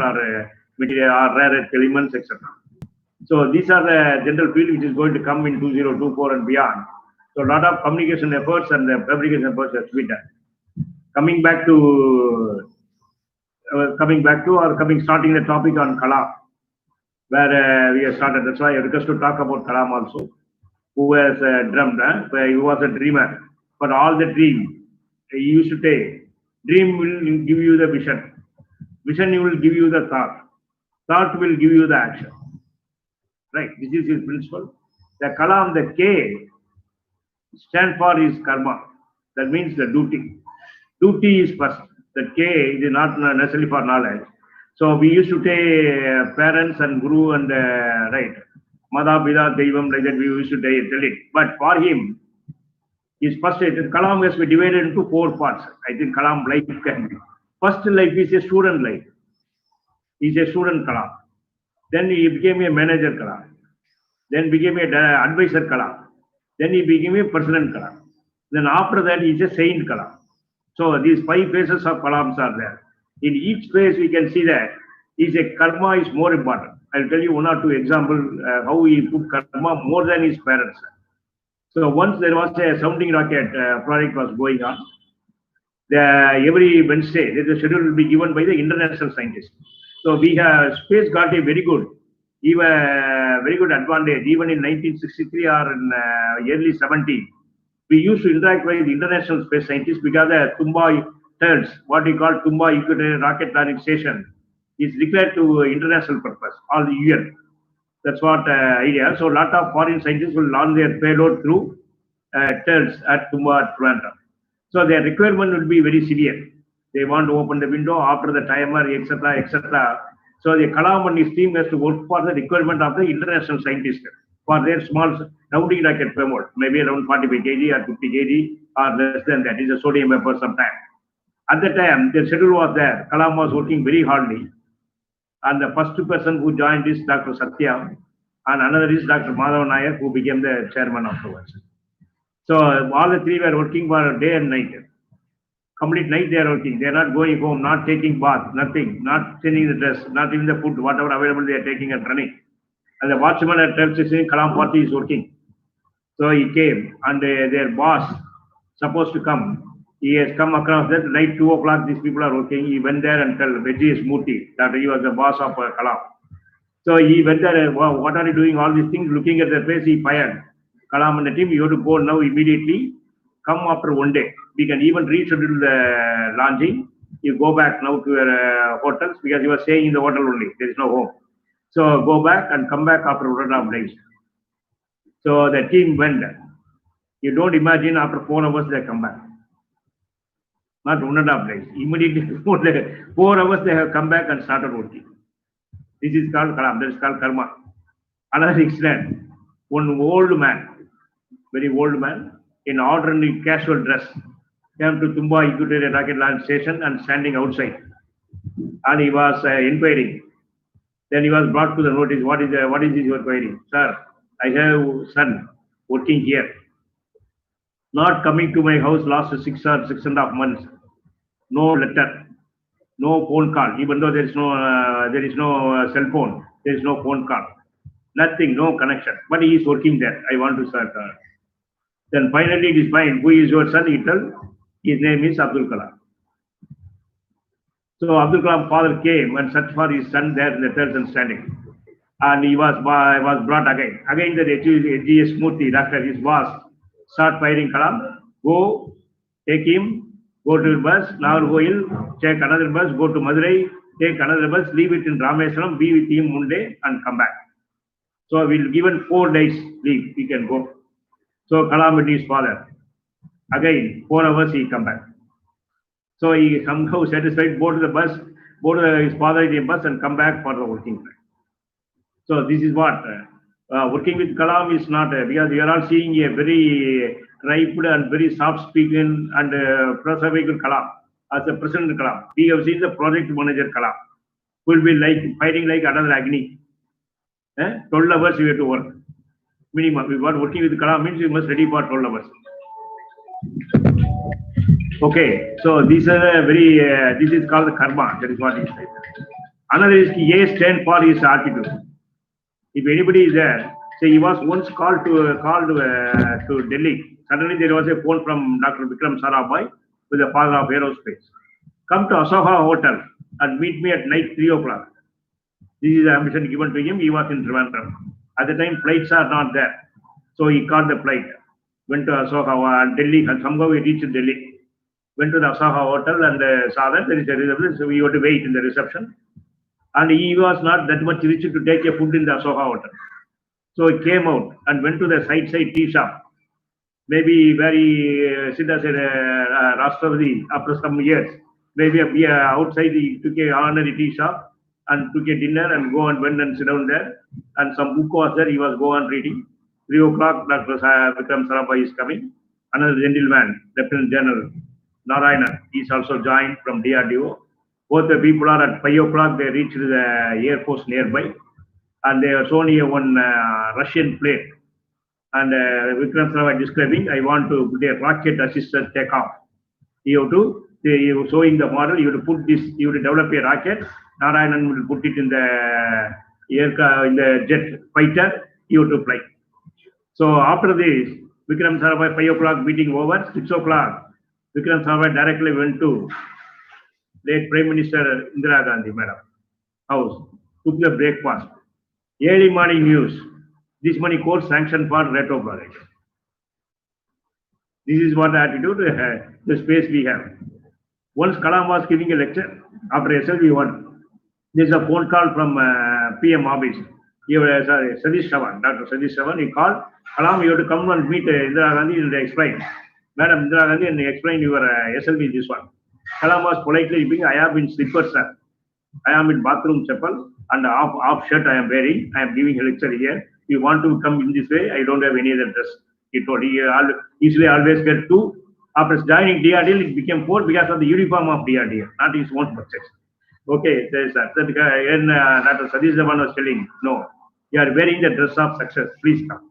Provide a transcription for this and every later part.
or material or rare earth elements, etc. So these are the general field which is going to come in 2024 and beyond. So a lot of communication efforts and fabrication efforts have to be done. Starting the topic on Kalam, where we have started. That's why I request to talk about Kalam also, who has dreamed, he was a dreamer. For all the dream, he used to say, dream will give you the vision. Vision will give you the thought. Thought will give you the action. Right, this is his principle. The Kalam, the K, stand for his karma. That means the duty. Duty is first. The K is not necessarily for knowledge. So we used to take parents and guru and right, Mada Pida Devam, like that we used to tell it. But for him, his first Kalam has been divided into 4 parts. I think Kalam life can be. First life is a student life. He's a student Kalam. Then he became a manager Kalam. Then became a advisor Kalam. Then he became a president Kalam. Then after that, he's a saint Kalam. So these 5 phases of Kalams are there. In each phase, we can see that his karma is more important. I'll tell you 1 or 2 examples how he put karma more than his parents. So once there was a sounding rocket project was going on. Every Wednesday, the schedule will be given by the international scientists. So we have space got a very good advantage. Even in 1963 or in early 70, we used to interact with the international space scientists because the Tumba turns, what we call Tumba Equatorial Rocket Launching Station, is declared to international purpose all the year. That's what idea. So a lot of foreign scientists will launch their payload through turns at Tumba, Toronto. So their requirement will be very severe. They want to open the window after the timer, etc., etc. So the Kalam and his team has to work for the requirement of the international scientists for their small rounding rocket payload, maybe around 45 kg or 50 kg or less than that. It's a sodium vapor sometime. At the time, the schedule was there. Kalam was working very hardly. And the first person who joined is Dr. Satya, and another is Dr. Madhav Nayak, who became the chairman afterwards. So all the 3 were working for day and night. Complete night they are working. They are not going home, not taking bath, nothing, not changing the dress, not even the food, whatever available they are taking and running. And the watchman at 12:16 Kalam Party is working. So he came, and their boss supposed to come. He has come across that night 2 o'clock. These people are working. He went there and told Veggie Murthy that he was the boss of Kalam. So he went there. Wow, what are you doing? All these things. Looking at their face, he fired Kalam and the team. You have to go now immediately. Come after 1 day. We can even reschedule the launching. You go back now to your hotels because you are staying in the hotel only. There is no home. So go back and come back after 1.5 days. So the team went. You don't imagine after 4 hours they come back. Not 1.5 days. Immediately 4 hours they have come back and started working. This is called Kalam. That is called karma. Another incident. One old man, very old man, in ordinary casual dress, came to Tumba Equatorial Rocket Launch Station and standing outside. And he was inquiring. Then he was brought to the notice. What is this you are querying? Sir, I have son working here. Not coming to my house last 6 or 6.5 months. No letter, no phone call. Even though there is no cell phone, there is no phone call. Nothing, no connection. But he is working there. I want to start. Then finally it is fine. Who is your son? He told. His name is Abdul Kalam. So Abdul Kalam's father came and searched for his son there in the person standing. And he was brought again. Again the G.S. Murthy, Dr. his boss, start firing Kalam. Go, take him, go to the bus, now go in, take another bus, go to Madurai, take another bus, leave it in Rameswaram, be with him one day and come back. So we'll given 4 days leave, he can go. So Kalam met his father. Again, 4 hours he come back. So he somehow satisfied, go to the bus, go to his father in the bus and come back for the working time. So this is what working with Kalam is not because you are all seeing a very ripe and very soft speaking and prosaic Kalam as a president Kalam. We have seen the project manager Kalam who will be like fighting like another Agni. 12 hours you have to work minimum. If you are working with Kalam means you must ready for 12 hours. Okay, so these are very this is called the karma. That is what he said. Another is A stand for his altitude. If anybody is there, say he was once called to Delhi. Suddenly there was a phone from Dr. Vikram Sarabhai, who is the father of aerospace. Come to Asoka Hotel and meet me at night 3 o'clock. This is the ambition given to him. He was in Trivandrum. At the time, flights are not there. So he caught the flight, went to Asoka, Delhi, and somehow he reached Delhi. Went to the Asoka Hotel and saw that there is a reception. So we had to wait in the reception. And he was not that much rich to take a food in the Asoka Hotel. So he came out and went to the side tea shop. Maybe where he sit as a Rashtrapati after some years. Maybe outside he took a ordinary tea shop and took a dinner and went and sit down there. And some book was there, he was go on reading. 3 o'clock, Dr. Vikram Sarabhai is coming. Another gentleman, Lieutenant General Narayana, is also joined from DRDO. Both the people are at 5 o'clock, they reached the Air Force nearby. And there was only one Russian plane. And Vikram Sarabhai describing, I want to put a rocket assisted takeoff. You have to, you showing the model, you have to put this, you have to develop a rocket. Narayanan will put it in the jet fighter, you have to fly. So after this, Vikram Sarabhai 5 o'clock meeting over, 6 o'clock, Vikram Sarabhai directly went to late Prime Minister Indira Gandhi, madam, house, took the breakfast. Early morning news. This money course sanctioned for retro project. This is what attitude, the space we have. Once Kalam was giving a lecture after SLV1. There's a phone call from PM office. Sadish Chavan, Dr. Sadish Chavan, he called. Kalam, you have to come and meet Indira Gandhi and explain. Madam Indira Gandhi, and explain your SLV this one. Kalam was politely speaking, I have in slippers, sir. I am in bathroom chapel and off shirt I am wearing. I am giving a lecture here. You want to come in this way, I don't have any other dress. He told he usually always get 2. After joining DRDL, it became 4 because of the uniform of DRDL, not his own purchase. Okay, there's that. Dr. Sadish Dhawan was telling, no, you are wearing the dress of success, please come.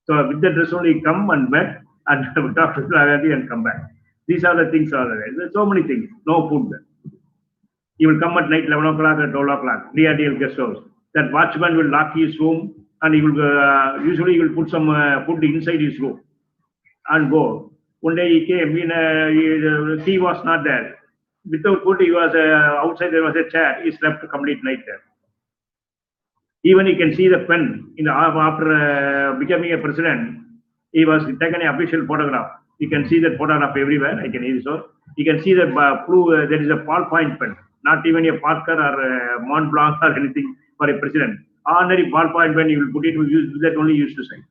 So with the dress only come and met and talk to Gandhi and come back. These are the things are there. There's so many things, no food. He will come at night 11 o'clock or 12 o'clock, DRDL guest house. That watchman will lock his room and he will usually he will put some food inside his room and go. One day he came, tea was not there. Without food, he was outside. There was a chair. He slept a complete night there. Even you can see the pen in the, after becoming a president. He was taken an official photograph. You can see that photograph everywhere. I can use so. You can see that there is a ballpoint pen. Not even a Parker or Mont Blanc or anything for a president. Ordinary ballpoint pen, you will put it to use that only used to sign.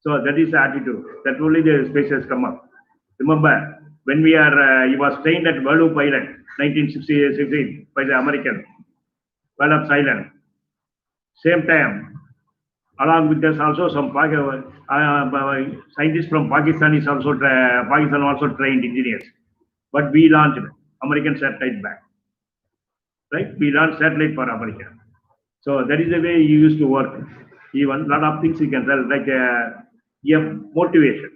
So that is the attitude. That only the space has come up. Remember, when we are, he was trained at Guadalupe Island, 1916 by the American, Guadalupe Island. Same time, along with us also some scientists from Pakistan is also Pakistan also trained engineers. But we launched American satellite back. Right? We launched satellite for America. So that is the way he used to work. Even a lot of things he can tell, like motivation.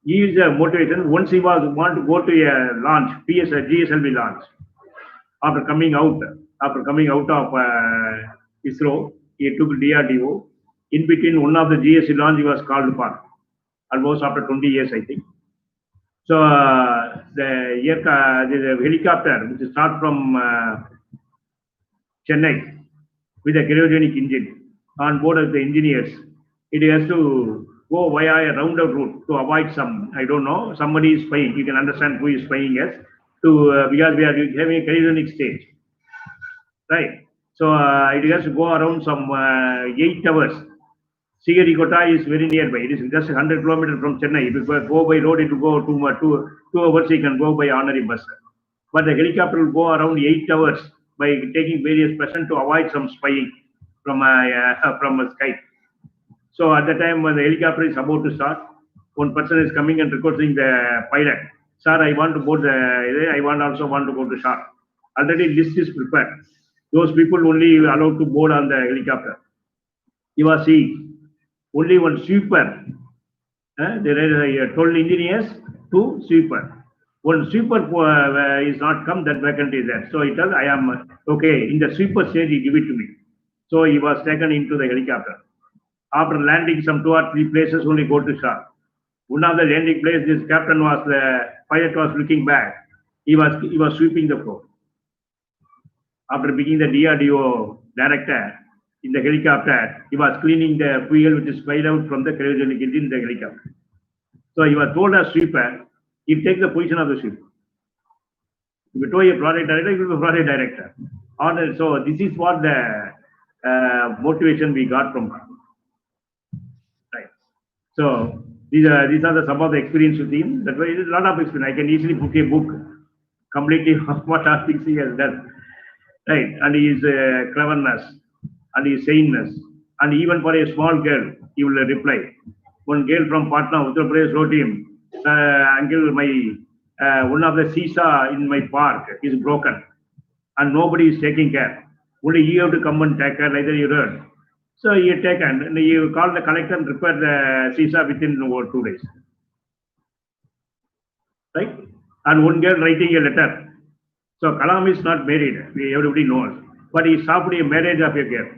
He is a motivation. Once he was want to go to a launch, GSLV launch. After coming out of ISRO, he took DRDO. In between one of the GSLV launch, he was called for. Almost after 20 years, I think. So the helicopter, which starts from Chennai with a cryogenic engine on board of the engineers, it has to go via a roundabout route to avoid some, I don't know, somebody is spying. You can understand who is spying us to because we are having a cryogenic stage, right? So it has to go around some 8 hours. Sigarikota is very nearby. It is just 100 kilometers from Chennai. If you go by road, it will go 2 hours. You can go by ordinary bus. But the helicopter will go around 8 hours by taking various persons to avoid some spying from a sky. So at the time when the helicopter is about to start, one person is coming and requesting the pilot, sir, I want to board I also want to go to shore. Already list is prepared. Those people only allowed to board on the helicopter. You are seeing only one sweeper. There are 12 engineers, 2 sweeper. When sweeper is not come, that vacancy is there. So he tells, I am okay. In the sweeper stage, he give it to me. So he was taken into the helicopter. After landing some 2 or 3 places, only go to shore. One of the landing place, this captain was the pilot was looking back. He was sweeping the floor. After being the DRDO director in the helicopter, he was cleaning the fuel which is spied out from the cryogenic engine in the helicopter. So he was told as sweeper, he take the position of the sweeper. If you told a project director, he will be a project director. So this is what the motivation we got from her. Right. So these are the some of the experience with him. That's why it is a lot of experience. I can easily put a book completely of what are things he has done. Right. And his cleverness and his saneness. And even for a small girl, he will reply. One girl from Patna, Uttar Pradesh wrote him, Uncle, my one of the seesaw in my park is broken and nobody is taking care. Only you have to come and take care, like that you heard. So you take and you call the collector and repair the seesaw within 2 days. Right? And one girl writing a letter. So Kalam is not married, everybody knows. But he stopped a marriage of a girl.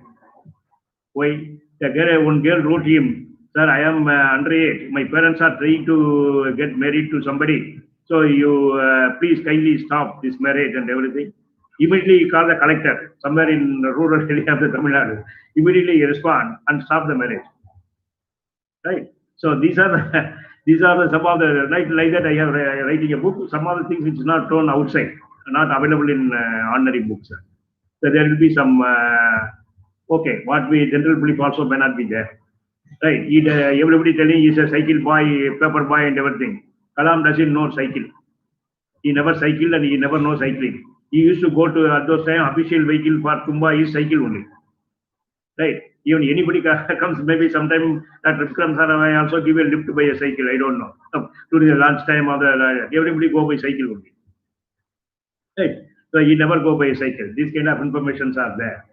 Why? The girl, one girl wrote him, Sir, I am underage. My parents are trying to get married to somebody. So you please kindly stop this marriage and everything. Immediately he called the collector somewhere in the rural area of the Tamil Nadu. Immediately he respond and stop the marriage. Right. So these are these are some of the like that I have writing a book. Some of the things which is not shown outside, not available in ordinary books. So there will be some okay. What we general belief also may not be there. Right. Everybody telling he's a cycle boy, paper boy, and everything. Kalam doesn't know cycle. He never cycled and he never knows cycling. He used to go to at those time official vehicle for Tumba is cycle only. Right. Even anybody comes, maybe sometime that Vikram sir, I also give a lift by a cycle. I don't know. During the lunch time of the everybody go by cycle only. Right. So he never go by a cycle. These kind of informations are there.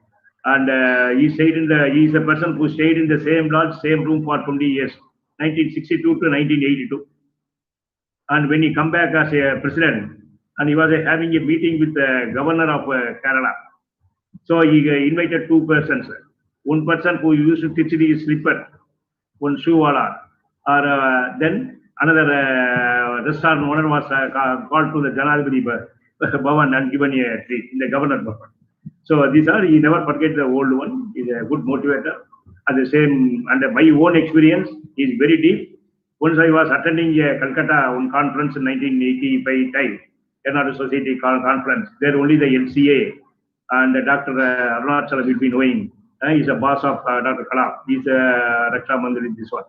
And he is a person who stayed in the same lodge, same room for 20 years, 1962 to 1982. And when he come back as a president, and he was having a meeting with the governor of Kerala. So he invited 2 persons. One person who used to teach his slipper, one shoe wala, or then another restaurant owner was called to the Janadipati Bhavan and given a treat in the governor Bhavan. So these are, he never forget the old one. He's a good motivator. At the same, and my own experience is very deep. Once I was attending a Calcutta one conference in 1985 time, Another Society conference. There only the LCA and Dr. Arunachalam will be knowing. He's a boss of Dr. Kalam. He's a Raksha Mandir in this one.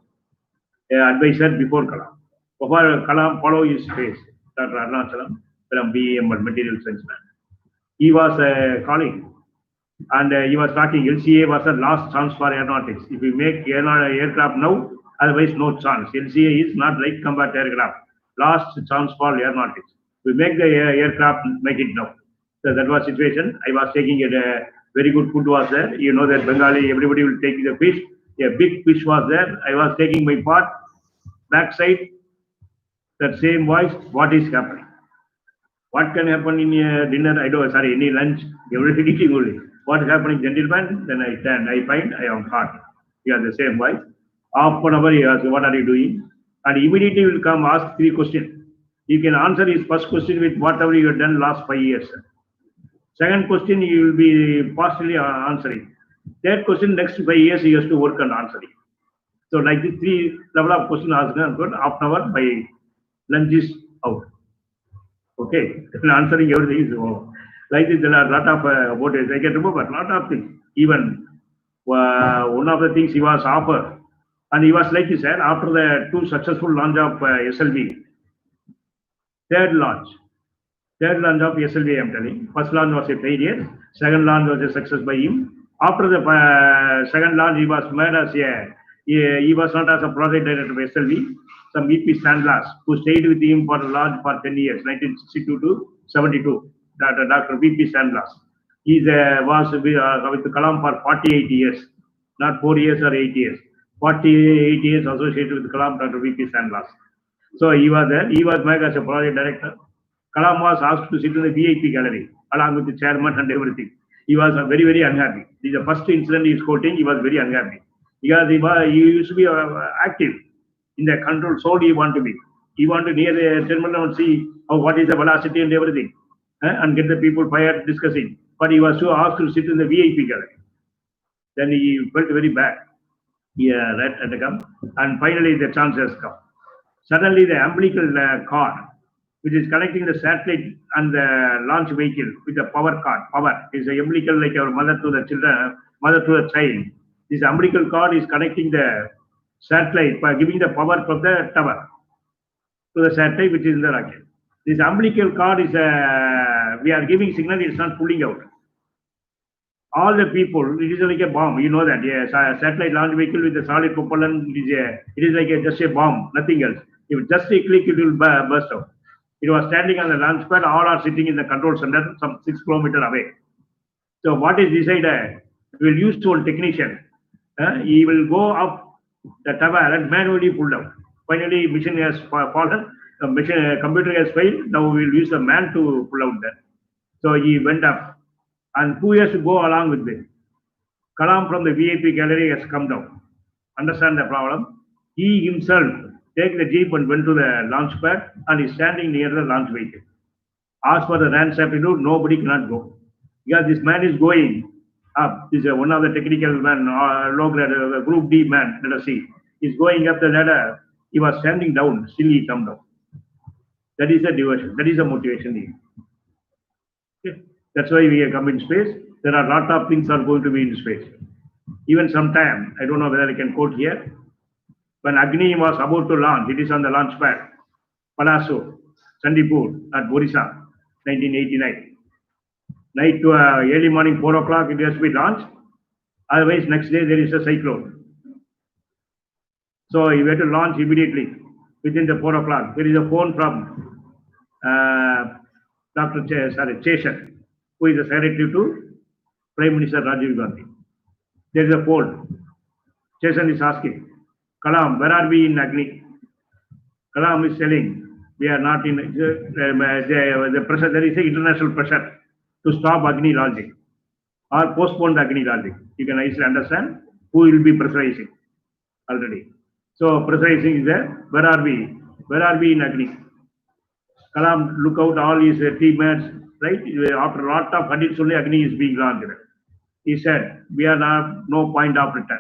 Advisor before Kalam. Before Kalam follow his face, Dr. Arunachalam from BM Material Science man. He was calling and he was talking. LCA was the last chance for aeronautics. If we make aircraft now, otherwise no chance. LCA is not like combat aircraft. Last chance for aeronautics. We make the aircraft, make it now. So that was situation. I was taking it. Very good food was there. You know that Bengali, everybody will take the fish. A big fish was there. I was taking my part. Backside, that same voice. What is happening? What can happen in a dinner? I don't. Sorry, any lunch. Everybody eating only. What is happening, gentlemen? Then I stand. I find I am caught. You have the same voice. Half an hour he asks, what are you doing? And immediately will come ask 3 questions. You can answer his first question with whatever you have done last 5 years. Second question, you will be partially answering. Third question, next 5 years, he has to work on answering. So like the 3 level of question asked, half an hour by lunch is out. Okay, and answering everything is over. Like this, there are a lot of about it. I can remember a lot of things. Even one of the things he was offered, and he was like he said, after the 2 successful launch of SLV, third launch of SLV, I'm telling. First launch was a failure. Second launch was a success by him. After the second launch, he was made as he was not as a project director of SLV. Some VP Sandlas, who stayed with him for launch for 10 years, 1962 to 72. Dr. VP Sandlas. He was with Kalam for 48 years, not 4 years or 8 years. 48 years associated with Kalam, Dr. VP Sandlas. So he was there. He was made as a project director. Kalam was asked to sit in the VIP gallery along with the chairman and everything. He was very, very unhappy. This is the first incident he is quoting. He was very unhappy because he used to be active in the control zone. He want to be. He want to near the terminal and see what is the velocity and everything, and get the people fired discussing. But he was so asked to sit in the VIP gallery. Then he felt very bad. Yeah, right at the come, and finally the chance has come. Suddenly, the umbilical cord, which is connecting the satellite and the launch vehicle with the power cord. Power is the umbilical, like our mother to the children, mother to the child. This umbilical cord is connecting the satellite by giving the power from the tower to the satellite, which is in the rocket. This umbilical cord is we are giving signal; it's not pulling out. All the people, it is like a bomb. You know that, yes, a satellite launch vehicle with a solid propellant, it is like just a bomb, nothing else. If just a click, it will burst out. It was standing on the launch pad, all are sitting in the control center, some 6 kilometers away. So what is decided? We will use one technician. He will go up the tower and manually pull down. Finally, mission has fallen, computer has failed. Now we will use a man to pull out that. So he went up. And who has to go along with him? Kalam from the VIP gallery has come down. Understand the problem? He himself take the jeep and went to the launch pad and is standing near the launch vehicle. As for the ranch aptitude, nobody cannot go. Because this man is going up. This is one of the technical man, low grade, group D man, let us see. He's going up the ladder. He was standing down, still he come down. That is the diversion. That is the motivation. Okay. That's why we come in space. There are a lot of things are going to be in space. Even sometime, I don't know whether I can quote here, when Agni was about to launch, it is on the launch pad, Palaso, Sandipur at Orissa, 1989. Night to early morning, 4 o'clock, it has to be launched. Otherwise, next day there is a cyclone. So you have to launch immediately within the 4 o'clock. There is a phone from Dr. Cheshan, who is the secretary to Prime Minister Rajiv Gandhi. There is a phone. Cheshan is asking, Kalam, where are we in Agni? Kalam is telling, we are not in the pressure. There is an international pressure to stop Agni launching or postpone the Agni launching. You can easily understand who will be pressurizing already. So pressurizing is there. Where are we? Where are we in Agni? Kalam look out all his teammates, right? After a lot of hurdles, only Agni is being launched. He said, we are not no point of return.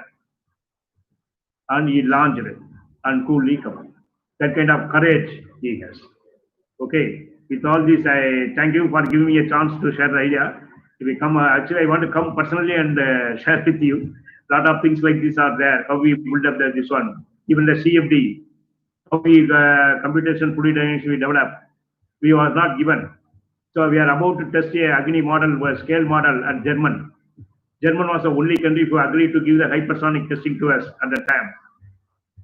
And he launched it and coolly come. That kind of courage he has. Okay. With all this, I thank you for giving me a chance to share the idea. If we come, actually, I want to come personally and share with you. A lot of things like this are there. How we build up this one. Even the CFD, how we computation fluid dynamics we develop. We was not given. So we are about to test a Agni model, scale model at German. German was the only country who agreed to give the hypersonic testing to us at the time.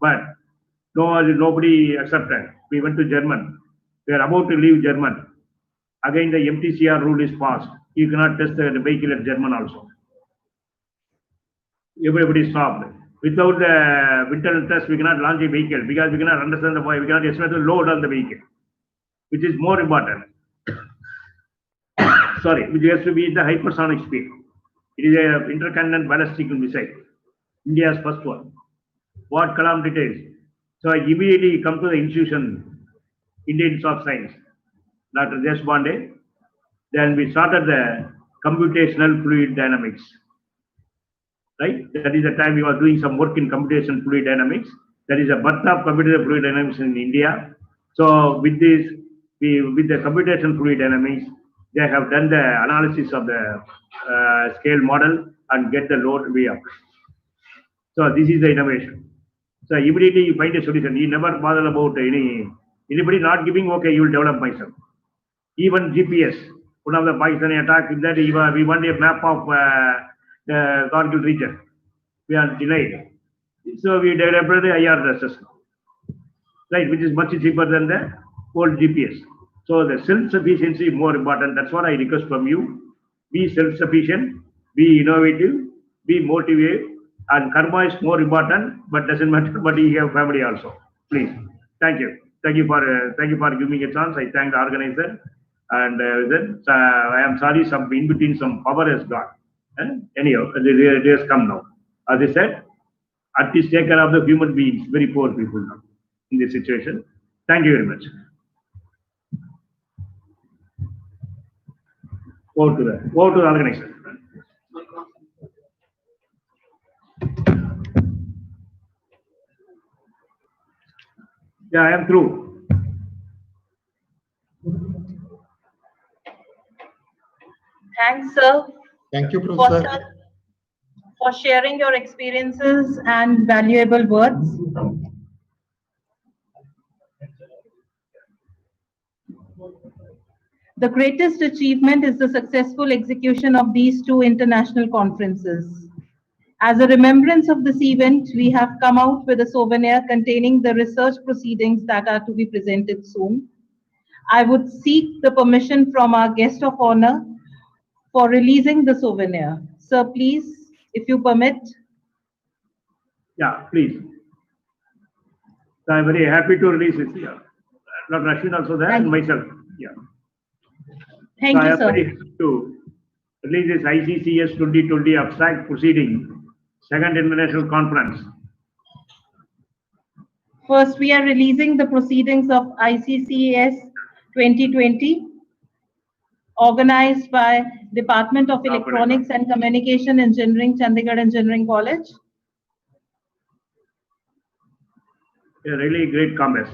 But nobody accepted. We went to German. We are about to leave German. Again, the MTCR rule is passed. You cannot test the vehicle at German also. Everybody stopped. Without the internal test, we cannot launch a vehicle because we cannot understand the why. We cannot estimate the load on the vehicle, which is more important. Sorry, which has to be the hypersonic speed. It is an intercontinental ballistic missile, India's first one. What Kalam details? So I immediately come to the institution, Indian Institute of Science, Dr. Deshpande. Then we started the computational fluid dynamics. Right? That is the time we were doing some work in computational fluid dynamics. That is a birth of computational fluid dynamics in India. So with this, with the computational fluid dynamics, they have done the analysis of the scale model and get the load way up. So this is the innovation. So immediately you find a solution. You never bother about anybody not giving, okay, you will develop myself. Even GPS, one of the Pakistani attack, that we want a map of the Kargil region. We are denied. So we developed the IR system, right, which is much cheaper than the old GPS. So the self-sufficiency is more important. That's what I request from you. Be self-sufficient, be innovative, be motivated, and karma is more important, but doesn't matter. But you have family also. Please, thank you for giving me a chance. I thank the organizer. And then I am sorry, some in between some power has gone. Anyhow, it has come now. As I said, artists take care of the human beings, very poor people now in this situation. Thank you very much. Over to the organizer. Yeah, I am through. Thanks, sir. Thank you, for, Professor. for sharing your experiences and valuable words. The greatest achievement is the successful execution of these two international conferences. As a remembrance of this event, we have come out with a souvenir containing the research proceedings that are to be presented soon. I would seek the permission from our guest of honor for releasing the souvenir. Sir, please, if you permit. Yeah, please. So I'm very happy to release it. Yeah. Dr. Ashwin also there and myself. Yeah. Thank so you, I am sir. very happy to release this ICCS 2020 abstract proceeding, second international conference. First, we are releasing the proceedings of ICCS 2020, organized by Department of Electronics and Communication Engineering, Chandigarh Engineering College. A really great comments.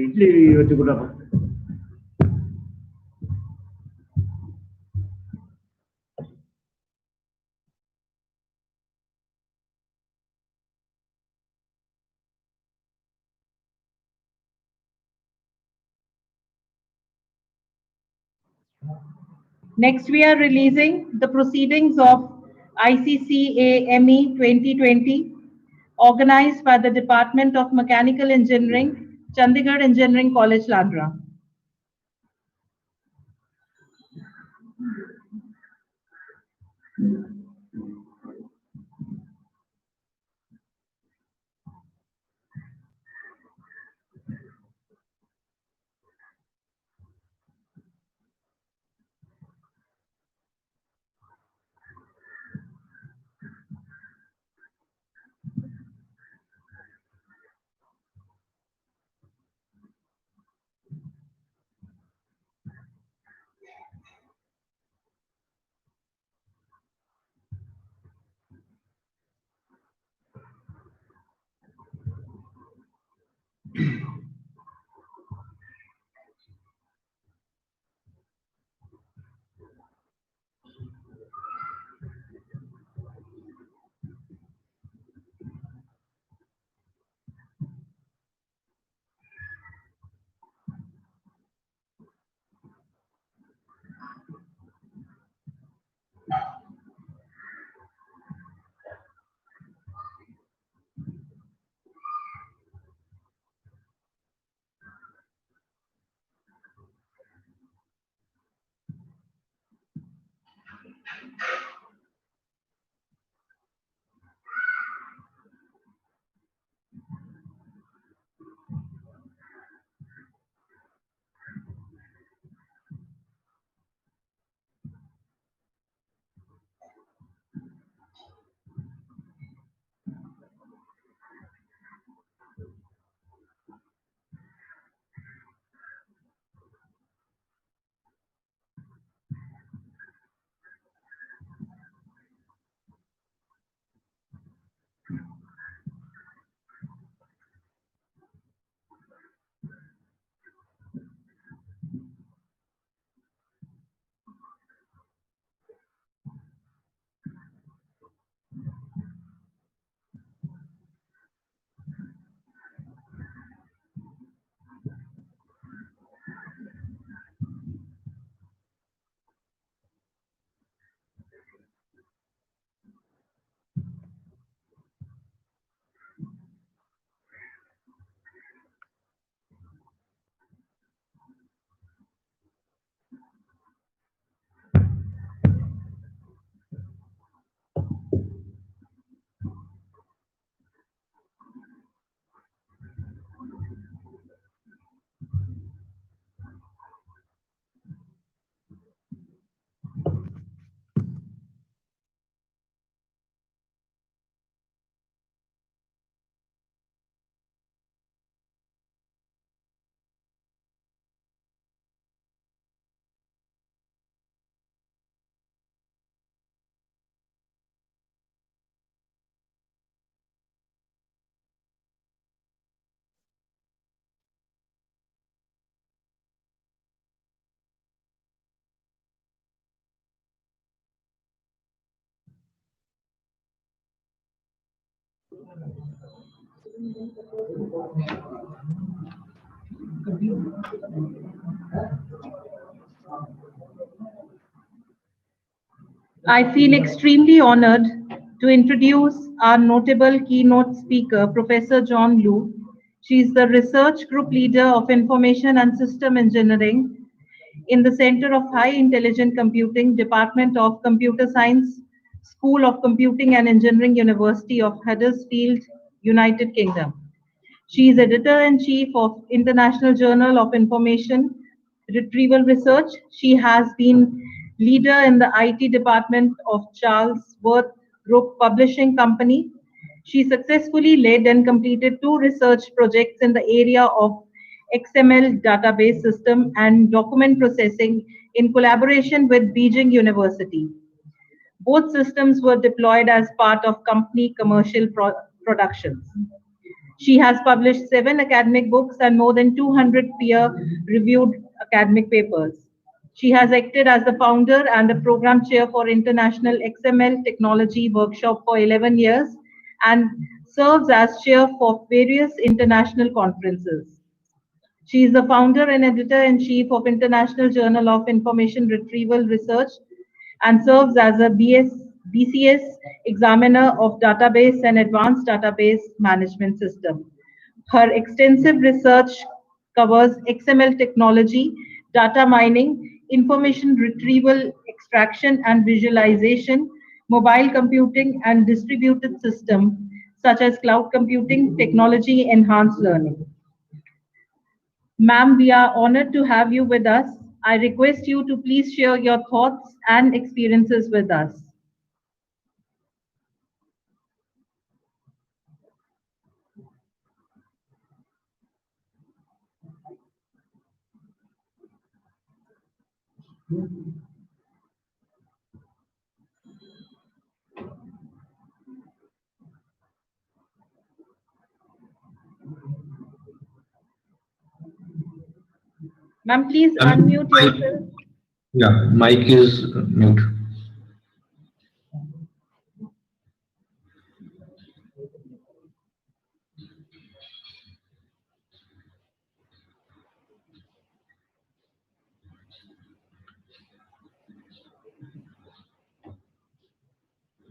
Idli வச்சு கொடுப்பா. Next, we are releasing the proceedings of ICCAME 2020, organized by the Department of Mechanical Engineering, Chandigarh Engineering College, Landran. I feel extremely honored to introduce our notable keynote speaker, Professor John Liu. She is the Research Group Leader of Information and System Engineering in the Center of High Intelligent Computing, Department of Computer Science, School of Computing and Engineering, University of Huddersfield, United Kingdom. She is editor-in-chief of International Journal of Information Retrieval Research. She has been leader in the IT department of Charles Worth Group Publishing Company. She successfully led and completed 2 research projects in the area of XML database system and document processing in collaboration with Beijing University. Both systems were deployed as part of company commercial productions. She has published 7 academic books and more than 200 peer-reviewed academic papers. She has acted as the founder and the program chair for International XML Technology Workshop for 11 years and serves as chair for various international conferences. She is the founder and editor-in-chief of International Journal of Information Retrieval Research and serves as a BCS examiner of database and advanced database management system. Her extensive research covers XML technology, data mining, information retrieval, extraction and visualization, mobile computing and distributed system such as cloud computing, technology enhanced learning. Ma'am, we are honored to have you with us. I request you to please share your thoughts and experiences with us. Ma'am, please unmute yourself. Yeah, mic is mute.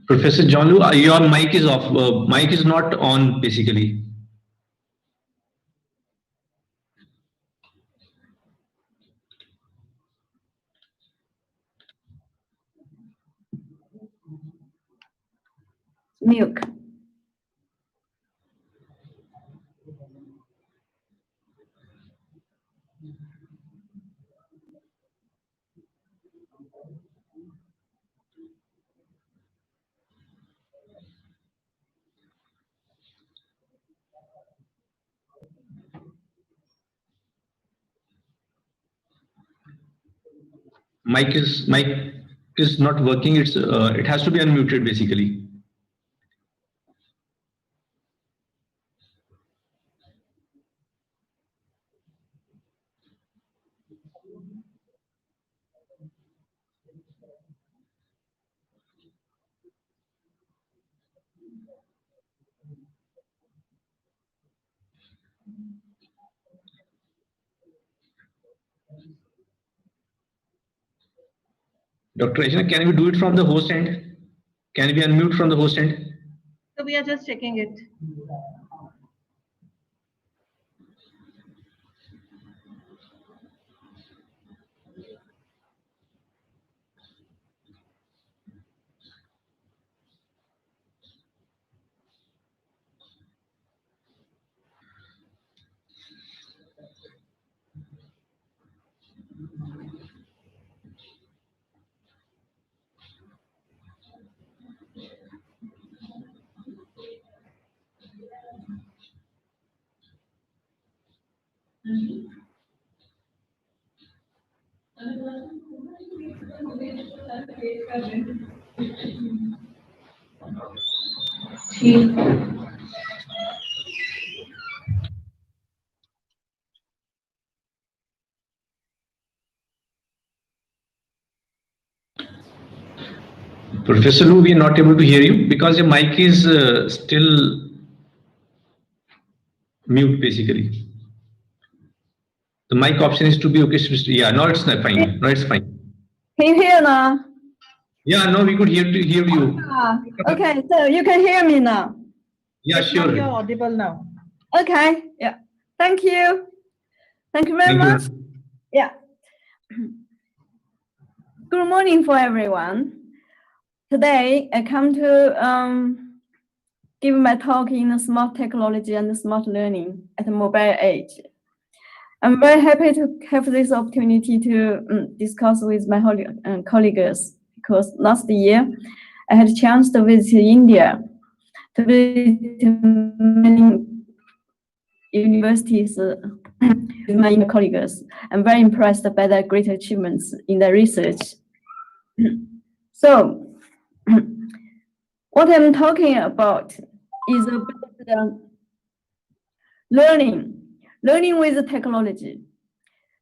Professor John Liu, your mic is off. Mic is not on basically. Mute. Mic is not working. It has to be unmuted basically. Dr. Rachna, can we do it from the host end? Can we unmute from the host end? So we are just checking it. Professor Liu, we are not able to hear you because your mic is still mute basically. The mic option is to be okay. Yeah, no, it's not fine. No, it's fine. Can you hear now? Yeah, no, we could hear you. Okay, so you can hear me now. Yeah, Yes, ma'am, sure. you're audible now. Okay, yeah. Thank you. Thank you very Thank you. much. Yeah. Good morning for everyone. Today I come to give my talk in smart technology and smart learning at a mobile age. I'm very happy to have this opportunity to discuss with my colleagues because last year I had a chance to visit India, to visit many universities with my colleagues. I'm very impressed by their great achievements in their research. So, what I'm talking about is about learning with technology.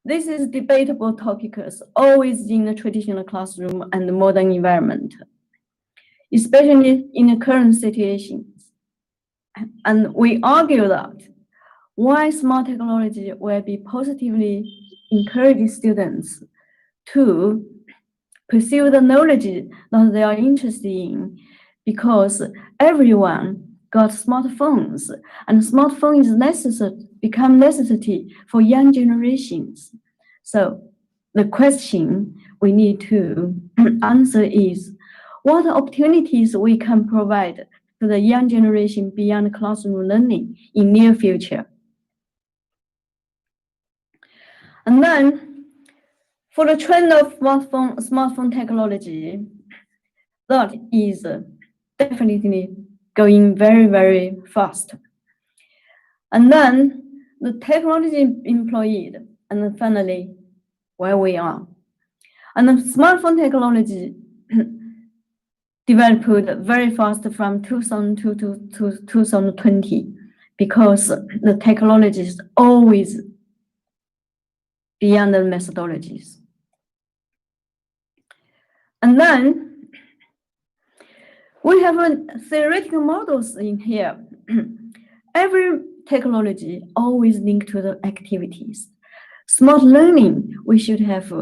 This is debatable topics always in the traditional classroom and the modern environment, especially in the current situations. And we argue that why smart technology will be positively encourage students to pursue the knowledge that they are interested in, because everyone got smartphones, and smartphone is become necessity for young generations. So the question we need to answer is what opportunities we can provide to the young generation beyond classroom learning in near future. And then for the trend of smartphone technology, that is definitely going very, very fast. And then the technology employed, and then finally, where we are. And the smartphone technology developed very fast from 2002 to 2020, because the technology is always beyond the methodologies. And then we have theoretical models in here. Every technology always linked to the activities. Smart learning, we should have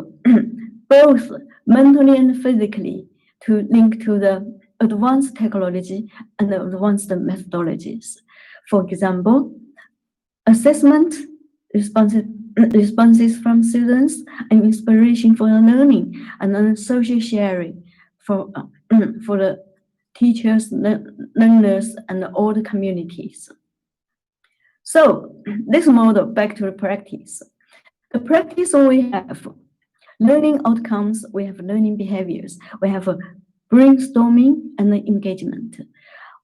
both mentally and physically to link to the advanced technology and the advanced methodologies. For example, assessment, responses from students, and inspiration for the learning, and then social sharing for the teachers, learners, and all the communities. So this model, back to the practice. The practice we have learning outcomes, we have learning behaviors, we have brainstorming and engagement.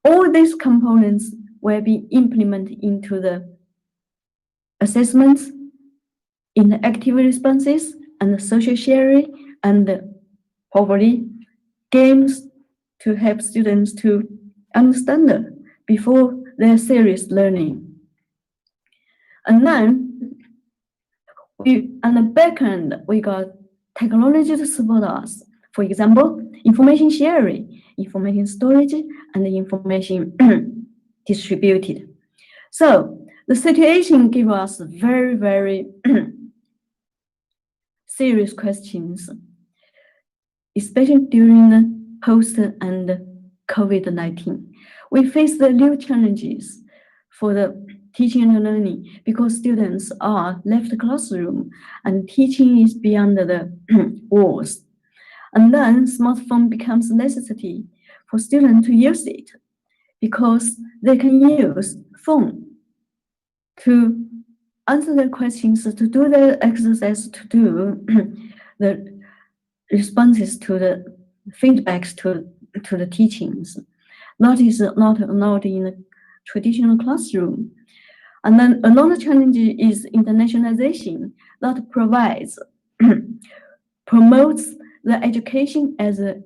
All these components will be implemented into the assessments, in the active responses, and the social sharing, and probably games to help students to understand before their serious learning. And then on the back end, we got technology to support us. For example, information sharing, information storage, and information distributed. So the situation gives us very, very serious questions, especially during the post and COVID-19. We face the new challenges for the teaching and learning because students are left the classroom and teaching is beyond the walls. And then smartphone becomes a necessity for students to use it because they can use phone to answer their questions, to do the exercise, to do the responses to the feedbacks to the teachings. That is not allowed in the traditional classroom. And then another challenge is internationalization that promotes the education as a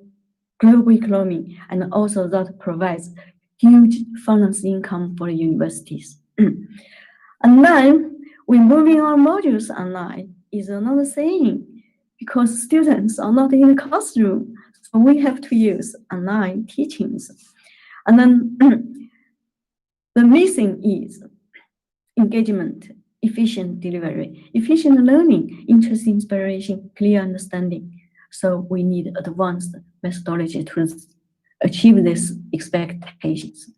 global economy, and also that provides huge finance income for the universities. And then we're moving our modules online is another thing, because students are not in the classroom, so we have to use online teachings. And then the missing is engagement, efficient delivery, efficient learning, interest, inspiration, clear understanding. So we need advanced methodology to achieve these expectations.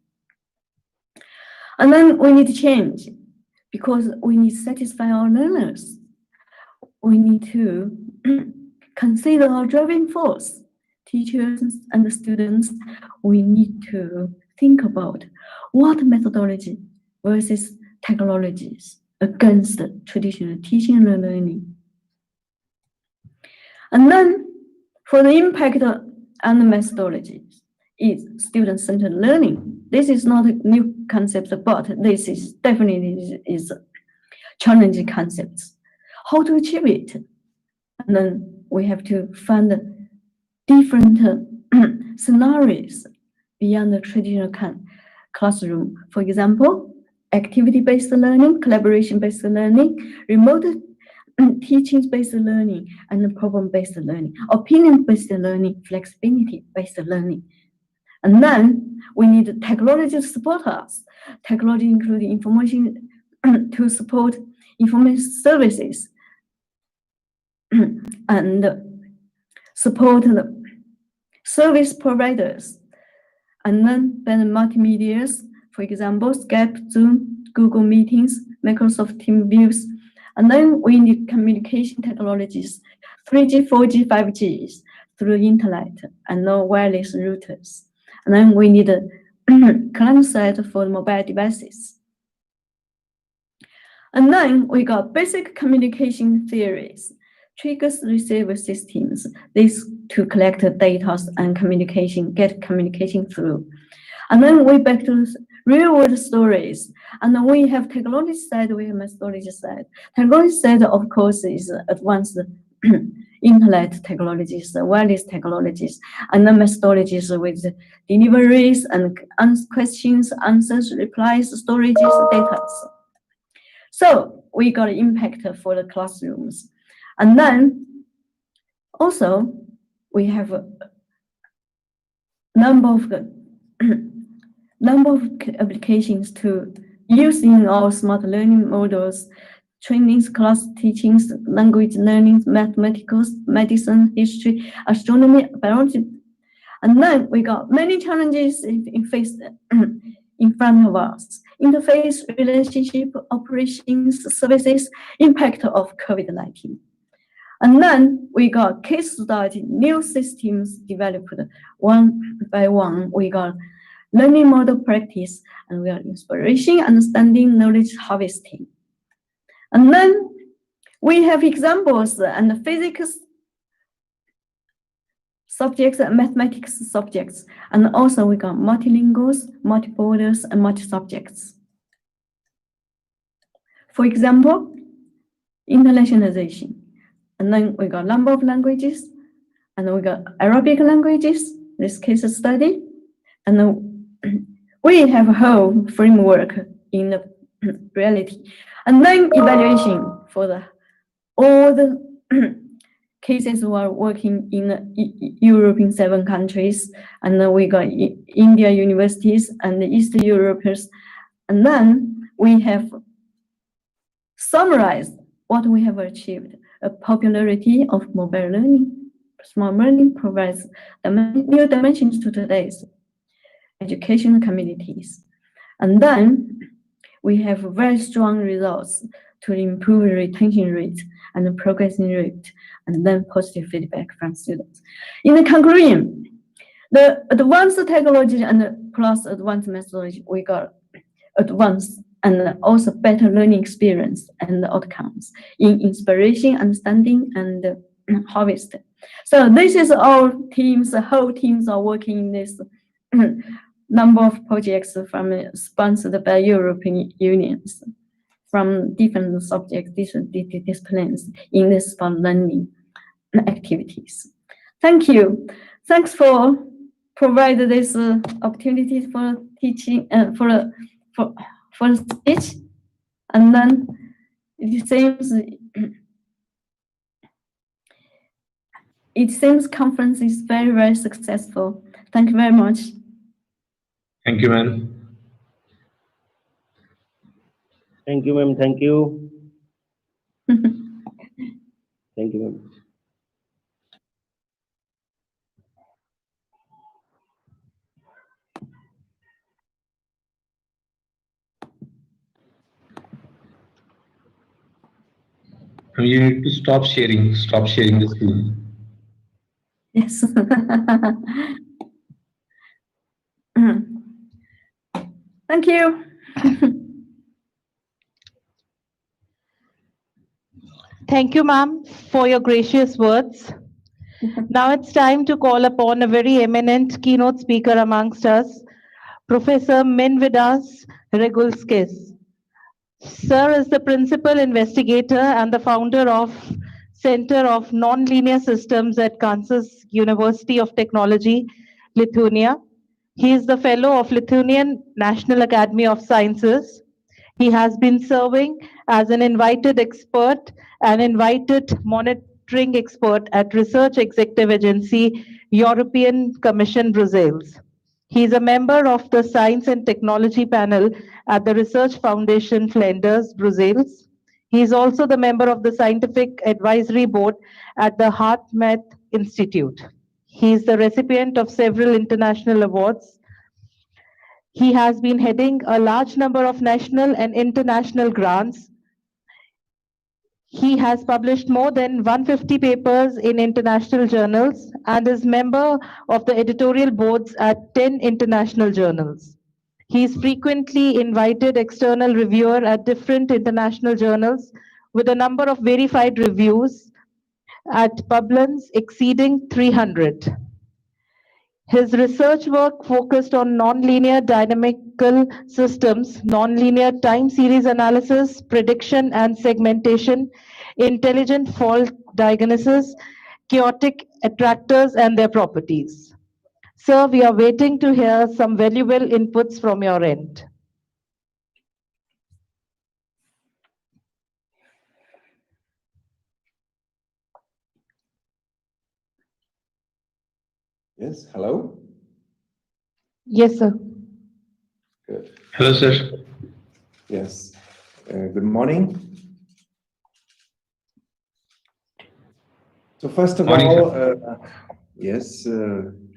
And then we need to change because we need to satisfy our learners. We need to consider our driving force. Teachers and the students, we need to think about what methodology versus technologies against traditional teaching and learning. And then for the impact on the methodologies is student-centered learning. This is not a new concept, but this is definitely is challenging concepts. How to achieve it? And then we have to find different scenarios beyond the traditional classroom. For example, activity-based learning, collaboration-based learning, remote teaching-based learning, and problem-based learning, opinion-based learning, flexibility-based learning. And then we need technology to support us. Technology including information to support information services and support the service providers. And then multimedias, for example, Skype, Zoom, Google Meetings, Microsoft TeamViews. And then we need communication technologies, 3G, 4G, 5G through internet and no wireless routers. And then we need a client side for mobile devices. And then we got basic communication theories, triggers, receiver systems, these to collect data and communication, get communication through. And then we back to real world stories. And then we have technology side, we have methodology side. Technology side, of course, is advanced internet technologies, wireless technologies, and the methodologies with deliveries and questions, answers, replies, storages, data. So we got an impact for the classrooms. And then also we have a number of applications to use in our smart learning models, trainings, class teachings, language learning, mathematics, medicine, history, astronomy, biology. And then we got many challenges in front of us. Interface, relationship, operations, services, impact of COVID-19. And then we got case study, new systems developed one by one. We got learning model practice, and we got inspiration, understanding, knowledge harvesting. And then we have examples and physics subjects and mathematics subjects. And also we got multilinguals, multiborders, and multi-subjects. For example, internationalization. And then we got number of languages, and then we got Arabic languages, this case study. And then we have a whole framework in the reality. And then evaluation for all the cases who are working in Europe in 7 countries. And then we got India universities and the East Europeans. And then we have summarized what we have achieved. A popularity of mobile learning. Smart learning provides new dimensions to today's educational communities. And then we have very strong results to improve retention rate and the progressing rate, and then positive feedback from students. In the conclusion, the advanced technology and plus advanced methodology, we got advanced and also better learning experience and outcomes in inspiration, understanding, and harvest. So this is our teams, the whole teams are working in this number of projects from sponsored by European unions from different subjects, different disciplines in this smart learning activities. Thank you. Thanks for providing this opportunity for teaching for speech. And then it seems conference is very, very successful. Thank you very much. Thank you, ma'am. Thank you, ma'am. Thank you. Thank you, ma'am. You need to stop sharing the screen. Yes. Thank you. Thank you, ma'am, for your gracious words. Now it's time to call upon a very eminent keynote speaker amongst us, Professor Minvidas Regulskis. Sir is the principal investigator and the founder of Center of Nonlinear Systems at Kansas University of Technology, Lithuania. He is the fellow of Lithuanian National Academy of Sciences. He has been serving as an invited expert and invited monitoring expert at Research Executive Agency, European Commission, Brussels. He is a member of the Science and Technology panel at the Research Foundation Flanders, Brussels. He is also the member of the Scientific Advisory Board at the HeartMath Institute. He is the recipient of several international awards. He has been heading a large number of national and international grants. He has published more than 150 papers in international journals and is member of the editorial boards at 10 international journals. He is frequently invited external reviewer at different international journals with a number of verified reviews at Publins exceeding 300. His research work focused on nonlinear dynamical systems, nonlinear time series analysis, prediction and segmentation, intelligent fault diagnosis, chaotic attractors and their properties. Sir, we are waiting to hear some valuable inputs from your end. Yes, hello. Yes, sir. Good. Hello, sir. Yes. Good morning. So first of Morning, all, yes,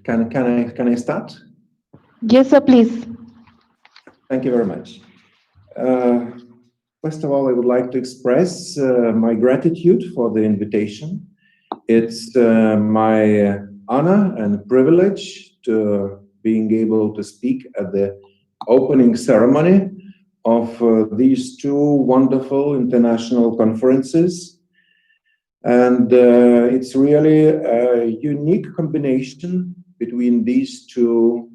can I start? Yes, sir, please. Thank you very much. First of all, I would like to express my gratitude for the invitation. It's my honor and privilege to being able to speak at the opening ceremony of these two wonderful international conferences. And it's really a unique combination between these two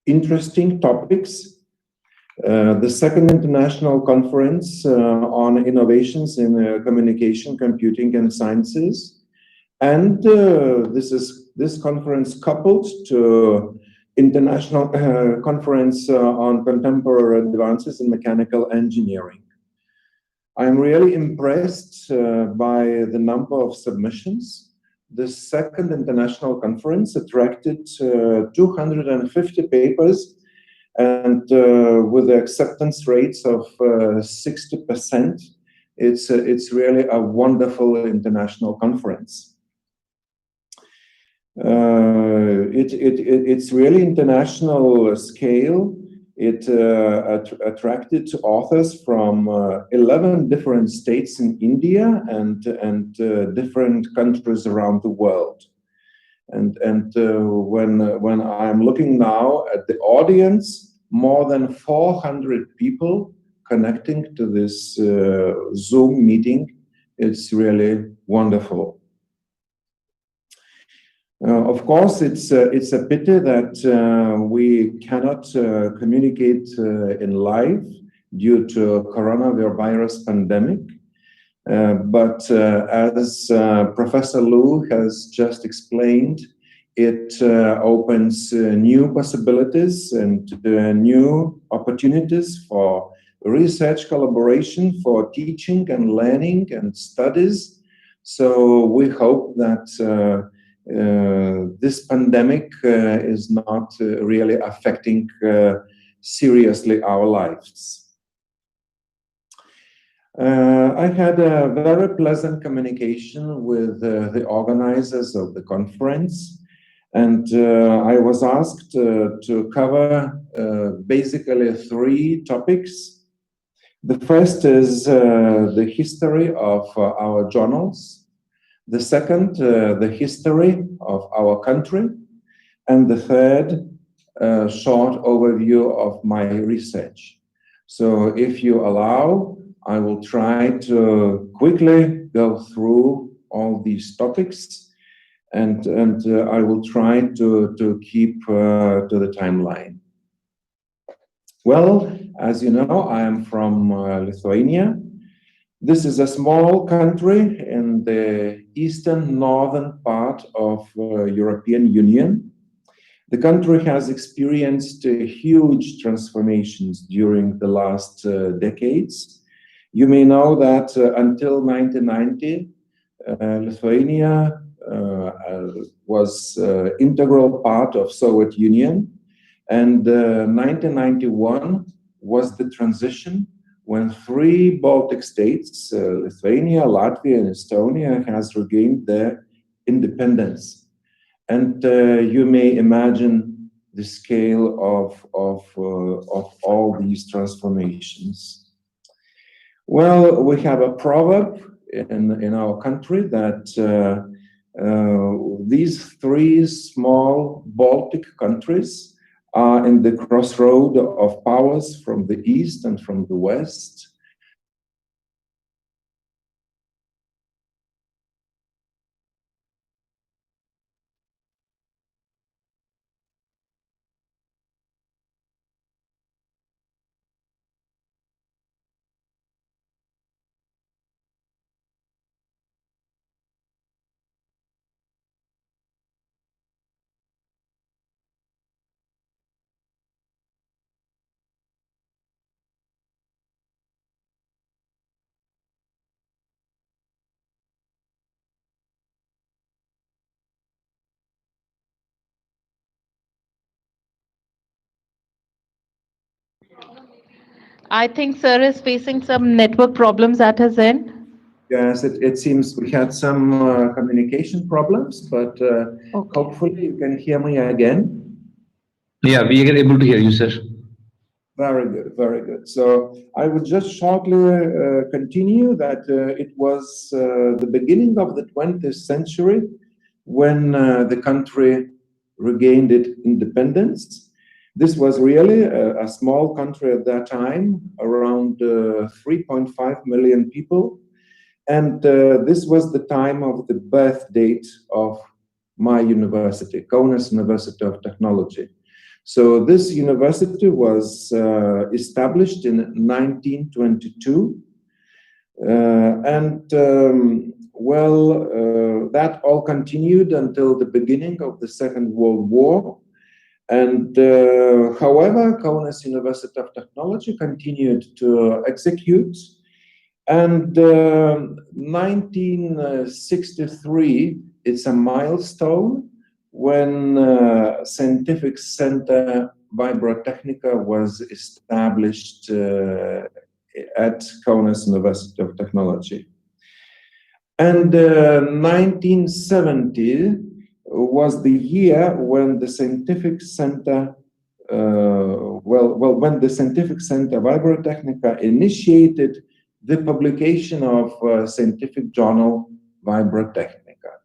interesting topics. The second international conference on innovations in communication, computing, and sciences. And this conference coupled to international conference on contemporary advances in mechanical engineering. I'm really impressed by the number of submissions. The second international conference attracted 250 papers and with the acceptance rates of 60%. It's really a wonderful international conference. It's really international scale. It attracted authors from 11 different states in India and different countries around the world. And when I'm looking now at the audience, more than 400 people connecting to this Zoom meeting, it's really wonderful. Of course, it's a pity that we cannot communicate in live due to coronavirus pandemic. But as Professor Lu has just explained, it opens new possibilities and new opportunities for research collaboration, for teaching and learning and studies. So we hope that this pandemic is not really affecting seriously our lives. I had a very pleasant communication with the organizers of the conference, and I was asked to cover basically 3 topics. The first is the history of our journals. The second, the history of our country. And the third, short overview of my research. So if you allow, I will try to quickly go through all these topics, and I will try to keep to the timeline. Well, as you know, I am from Lithuania. This is a small country in the eastern northern part of European Union. The country has experienced huge transformations during the last decades. You may know that until 1990, Lithuania was integral part of Soviet Union, and 1991 was the transition when 3 Baltic states, Lithuania, Latvia, and Estonia, has regained their independence. And you may imagine the scale of all these transformations. Well, we have a proverb in our country that these 3 small Baltic countries are in the crossroad of powers from the east and from the west. I think sir is facing some network problems at his end. Yes, it seems we had some communication problems, but Okay. hopefully you can hear me again. Yeah, we are able to hear you, sir. Very good, very good. So I would just shortly continue that it was the beginning of the 20th century when the country regained its independence. This was really a small country at that time, around 3.5 million people. And this was the time of the birth date of my university, Kaunas University of Technology. So this university was established in 1922. That all continued until the beginning of the Second World War. And however, Kaunas University of Technology continued to execute. And 1963, it's a milestone when Scientific Center Vibrotechnica was established at Kaunas University of Technology. And 1970 was the year when the Scientific Center, when the Scientific Center Vibrotechnica initiated the publication of scientific journal Vibrotechnica.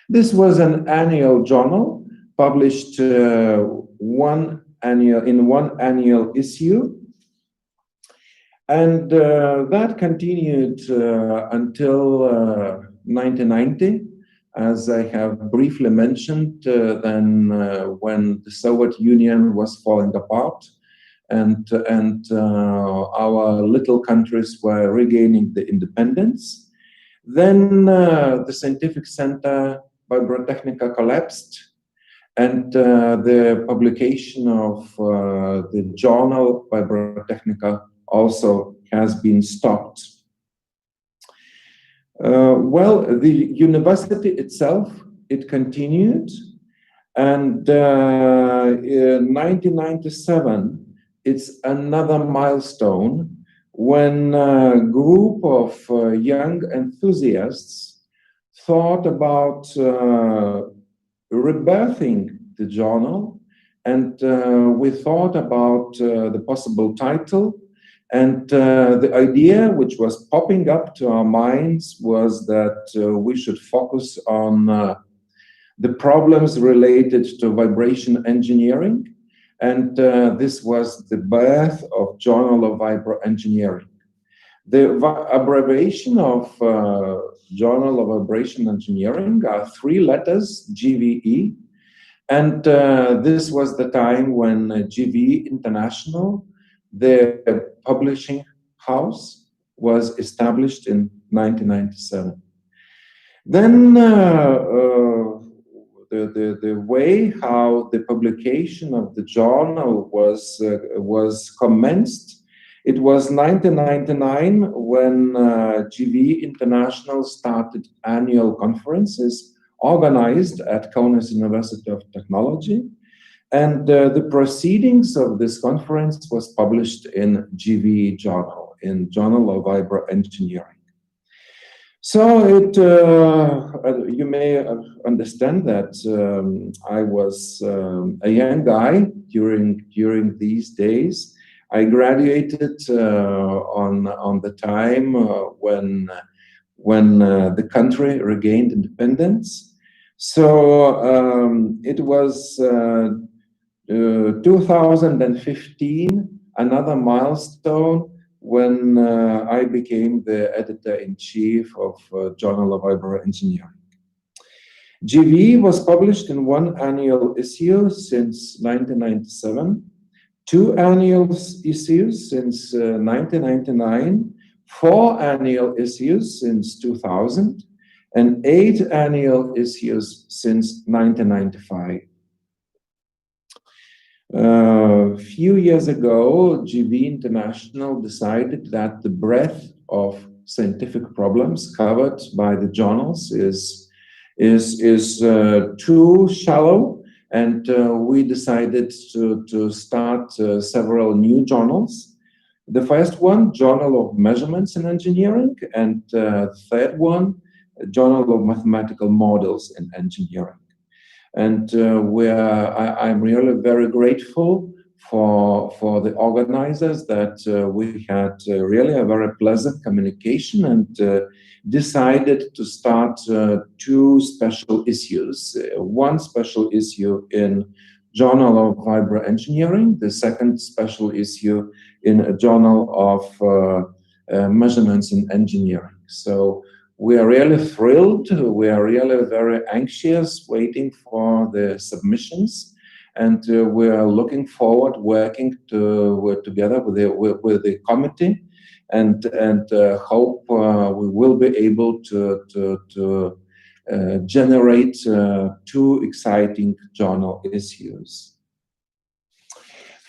This was an annual journal published in one annual issue, and that continued until 1990, as I have briefly mentioned. Then when the Soviet Union was falling apart, and our little countries were regaining the independence, then the Scientific Center Vibrotechnica collapsed, and the publication of the journal Vibrotechnica also has been stopped. The university itself, it continued, and in 1997, it's another milestone when a group of young enthusiasts thought about rebirthing the journal, and we thought about the possible title, and the idea which was popping up to our minds was that we should focus on the problems related to vibration engineering, and this was the birth of Journal of Vibroengineering. The abbreviation of Journal of Vibration Engineering are 3 letters, GVE, and this was the time when GVE International, the publishing house, was established in 1997. Then the way how the publication of the journal was commenced, it was 1999 when GVE International started annual conferences organized at Kaunas University of Technology, and the proceedings of this conference was published in GVE Journal, in Journal of Vibroengineering. So you may understand that I was a young guy during these days. I graduated on the time when the country regained independence. So it was 2015, another milestone, when I became the editor-in-chief of Journal of Vibroengineering. GVE was published in 1 annual issue since 1997, 2 annual issues since 1999, 4 annual issues since 2000, and 8 annual issues since 1995. A few years ago, GVE International decided that the breadth of scientific problems covered by the journals is too shallow, and we decided to start several new journals. The first one, Journal of Measurements in Engineering, and the third one, Journal of Mathematical Models in Engineering. And I'm really very grateful for the organizers that we had really a very pleasant communication, and decided to start 2 special issues. 1 special issue in Journal of Vibroengineering, the second special issue in a Journal of Measurements in Engineering. So we are really thrilled. We are really very anxious, waiting for the submissions, and we are looking forward working together with the committee, and hope we will be able to generate 2 exciting journal issues.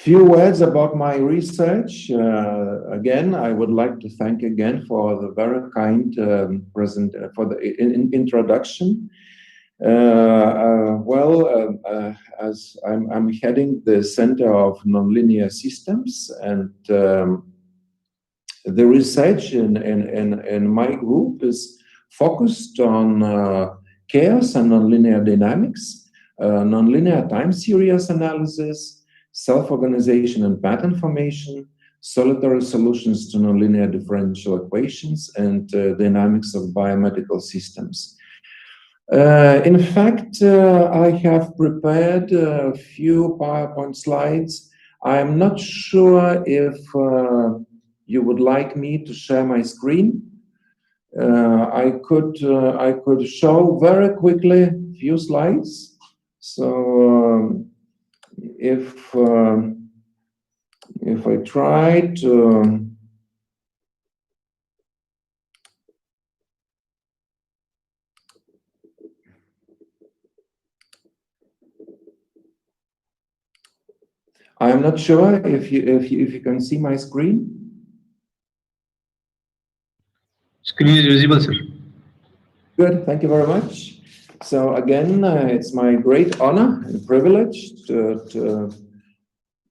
Few words about my research. Again, I would like to thank again for the very kind introduction. As I'm heading the Center of Nonlinear Systems, and the research in my group is focused on chaos and nonlinear dynamics, nonlinear time series analysis, self-organization and pattern formation, solitary solutions to nonlinear differential equations, and dynamics of biomedical systems. In fact, I have prepared a few PowerPoint slides. I'm not sure if you would like me to share my screen. I could show very quickly a few slides. So if I try to I am not sure if you can see my screen. Screen is visible, sir. Good, thank you very much. So again, it's my great honor and privilege to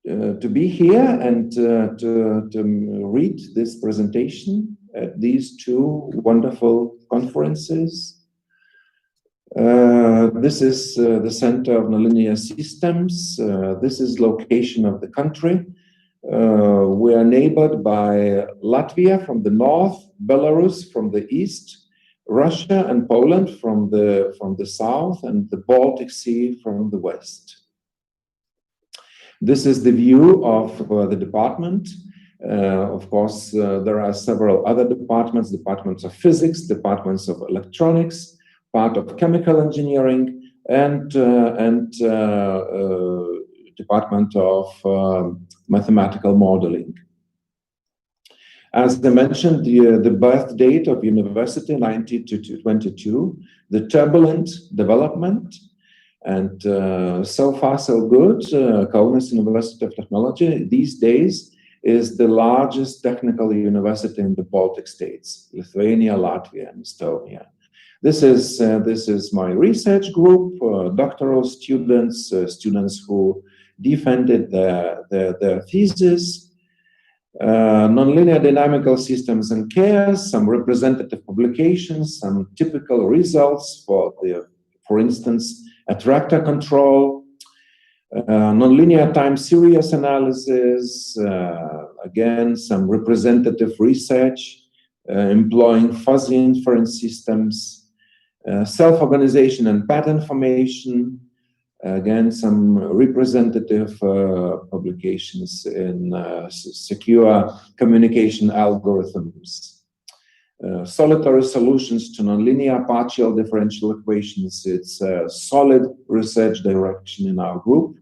to be here and to read this presentation at these two wonderful conferences. This is the center of nonlinear systems. This is location of the country. We are neighbored by Latvia from the north, Belarus from the east, Russia and Poland from the south, and the Baltic Sea from the west. This is the view of the department. Of course, there are several other departments, departments of physics, departments of electronics, part of chemical engineering, and department of mathematical modeling. As I mentioned, the birth date of university, 1922, the turbulent development, and so far so good. Kaunas University of Technology these days is the largest technical university in the Baltic states, Lithuania, Latvia, and Estonia. This is my research group, doctoral students, students who defended their thesis, nonlinear dynamical systems and chaos, some representative publications, some typical results for instance, attractor control, nonlinear time series analysis, again, some representative research employing fuzzy inference systems, self-organization and pattern formation, again, some representative publications in secure communication algorithms, solitary solutions to nonlinear partial differential equations. It's a solid research direction in our group.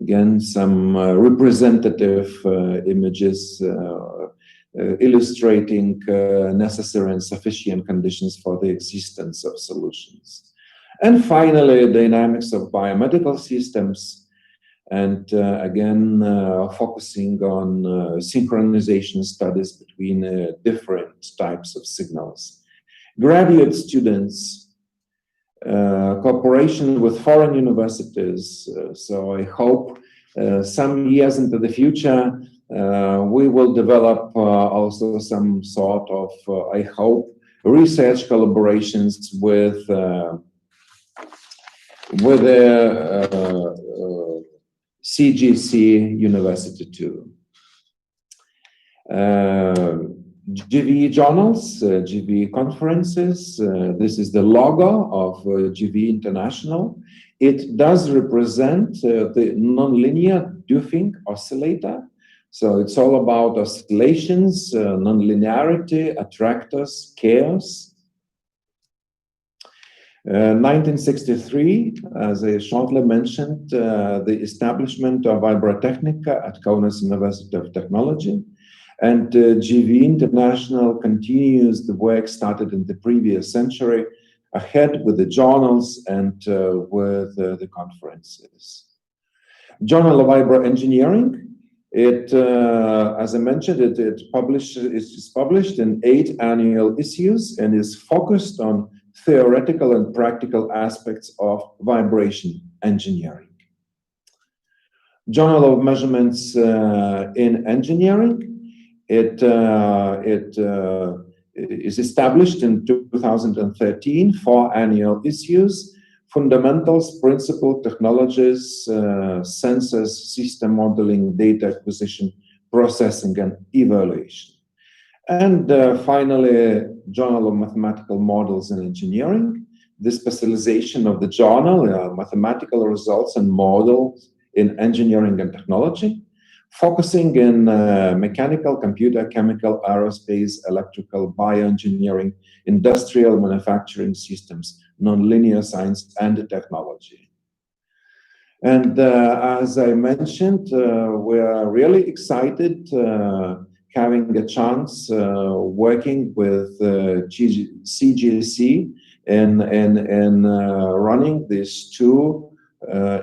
Again, some representative images illustrating necessary and sufficient conditions for the existence of solutions. And finally, dynamics of biomedical systems, and again, focusing on synchronization studies between different types of signals. Graduate students, cooperation with foreign universities. So I hope some years into the future, we will develop also some sort of, I hope, research collaborations with CGC University too. GV journals, GV conferences. This is the logo of GV International. It does represent the nonlinear Duffing oscillator. So it's all about oscillations, nonlinearity, attractors, chaos. 1963, as I shortly mentioned, the establishment of Vibrotechnica at Kaunas University of Technology. And GV International continues the work started in the previous century, ahead with the journals and with the conferences. Journal of Vibro Engineering. It, as I mentioned, it is published in 8 annual issues and is focused on theoretical and practical aspects of vibration engineering. Journal of Measurements in Engineering. It is established in 2013, 4 annual issues, fundamentals, principle, technologies, sensors, system modeling, data acquisition, processing, and evaluation. And finally, Journal of Mathematical Models in Engineering, the specialization of the journal, mathematical results and models in engineering and technology, focusing in mechanical, computer, chemical, aerospace, electrical, bioengineering, industrial manufacturing systems, nonlinear science, and technology. And as I mentioned, we are really excited having a chance working with CGC in running these 2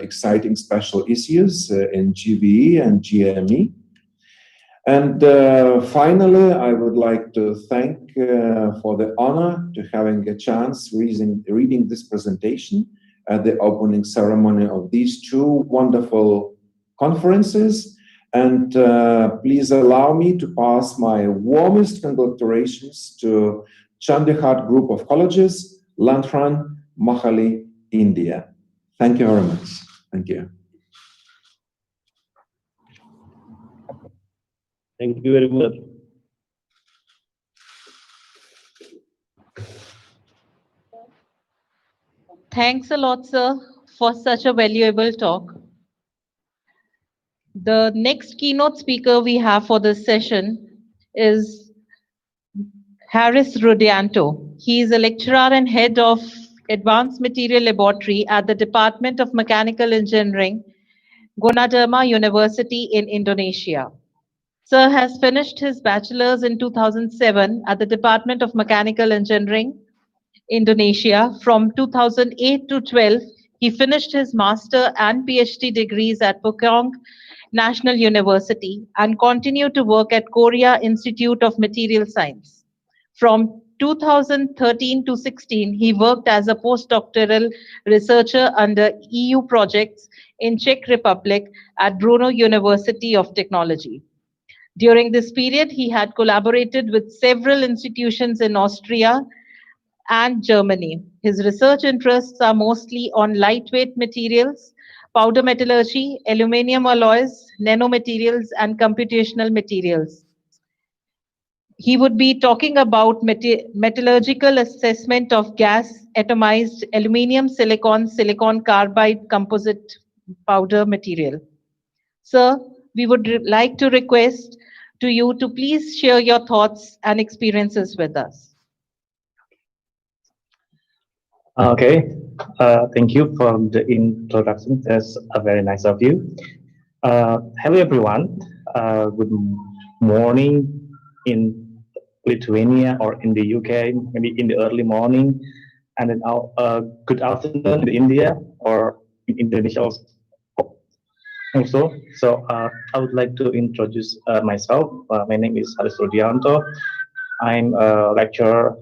exciting special issues in GVE and GME. And finally, I would like to thank for the honor to having a chance reading this presentation at the opening ceremony of these 2 wonderful conferences. And please allow me to pass my warmest congratulations to Chandigarh Group of Colleges, Landran, Mohali, India. Thank you very much. Thank you. Thank you very much. Thanks a lot, sir, for such a valuable talk. The next keynote speaker we have for this session is Harris Rudianto. He is a lecturer and head of Advanced Material Laboratory at the Department of Mechanical Engineering, Gunadarma University in Indonesia. Sir has finished his bachelor's in 2007 at the Department of Mechanical Engineering, Indonesia. From 2008 to 12, he finished his master and PhD degrees at Pukong National University and continued to work at Korea Institute of Material Science. From 2013 to 16, he worked as a postdoctoral researcher under EU projects in Czech Republic at Brno University of Technology. During this period, he had collaborated with several institutions in Austria and Germany. His research interests are mostly on lightweight materials, powder metallurgy, aluminum alloys, nanomaterials, and computational materials. He would be talking about metallurgical assessment of gas atomized aluminum silicon carbide composite powder material. Sir, we would like to request to you to please share your thoughts and experiences with us. Okay, thank you for the introduction. That's very nice of you. Hello everyone. Good morning in Lithuania or in the UK, maybe in the early morning, and then good afternoon in India or in Indonesia also. So I would like to introduce myself. My name is Harris Rudianto. I'm a lecturer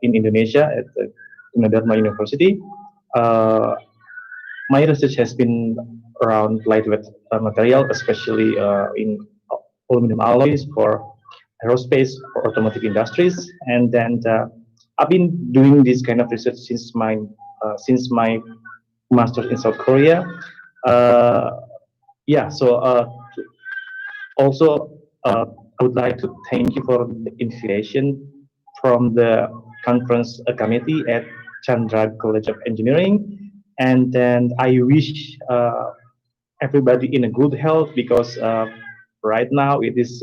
in Indonesia at the Gunadarma University. My research has been around lightweight material, especially in aluminum alloys for aerospace or automotive industries. And then I've been doing this kind of research since my master's in South Korea. Also, I would like to thank you for the invitation from the conference committee at Chandra College of Engineering. And then I wish everybody in a good health, because right now it is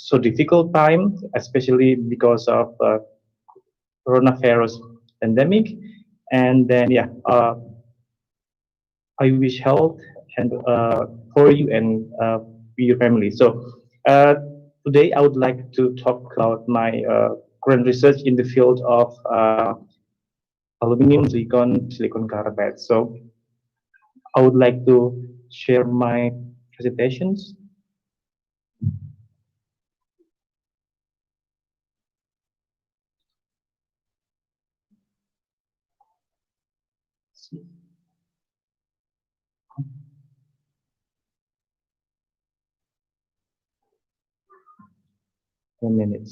so difficult time, especially because of coronavirus pandemic. And then I wish health and for you and your family. So today I would like to talk about my current research in the field of aluminum silicon carbide. So I would like to share my presentations. One minute.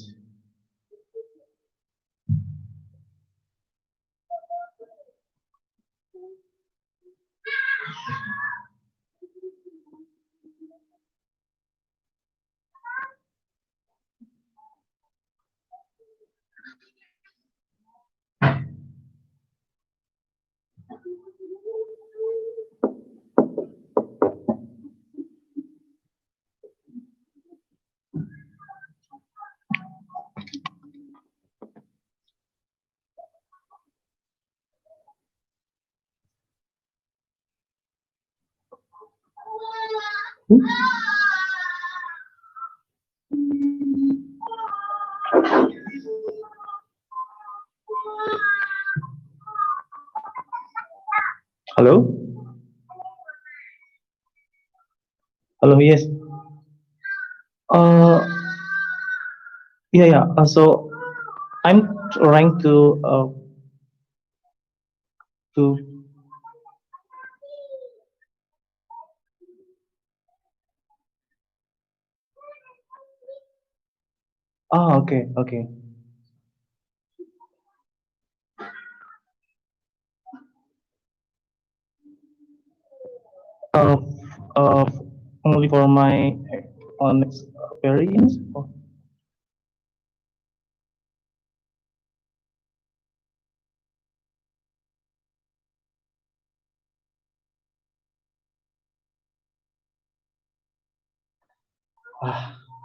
Hello? Hello, yes. So I'm trying to Oh, okay, okay. Uh, uh, Only for my own experience.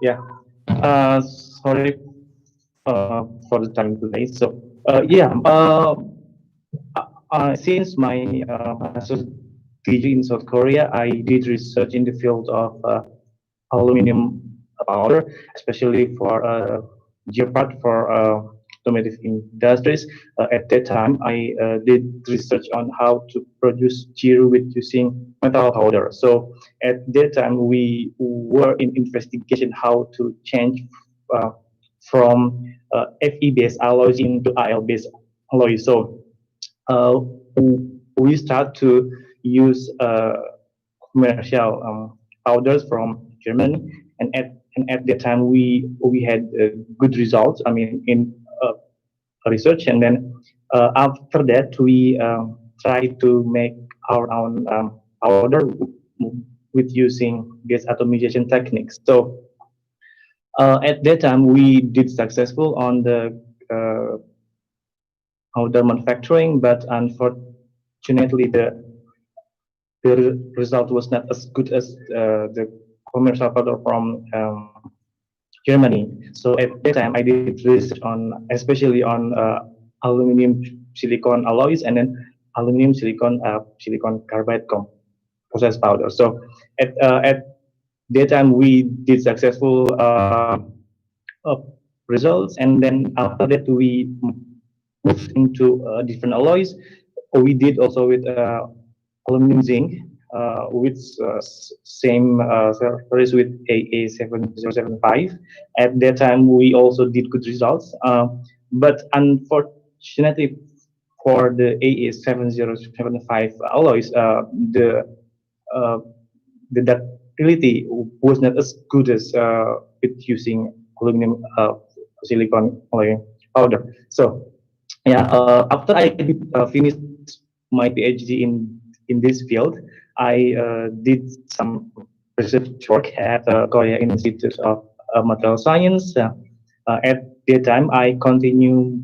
Yeah. Sorry for the time delay. So, yeah. Since my master's degree in South Korea, I did research in the field of aluminum powder, especially for geopart for automotive industries. At that time, I did research on how to produce gear with using metal powder. So at that time, we were in investigation how to change uh, from Fe-based alloys into Al-based alloys. So uh, we start to use commercial powders from Germany, and at that time we had good results. I mean, in research, and then after that we try to make our own powder with using gas atomization techniques. So at that time we did successful on the powder manufacturing, but unfortunately the result was not as good as the commercial powder from Germany. So at that time, I did research on, especially on aluminum silicon alloys, and then aluminum silicon carbide process powder. So at that time, we did successful uh, results, and then after that, we moved into different alloys. We did also with aluminum zinc, with same series with AA7075. At that time, we also did good results, but unfortunately for the AA7075 alloys, uh, the ductility was not as good as with using aluminum silicon alloy powder. So yeah, after I did finish my PhD in this field, I did some research work at Korea Institute of Material Science. At that time, I continue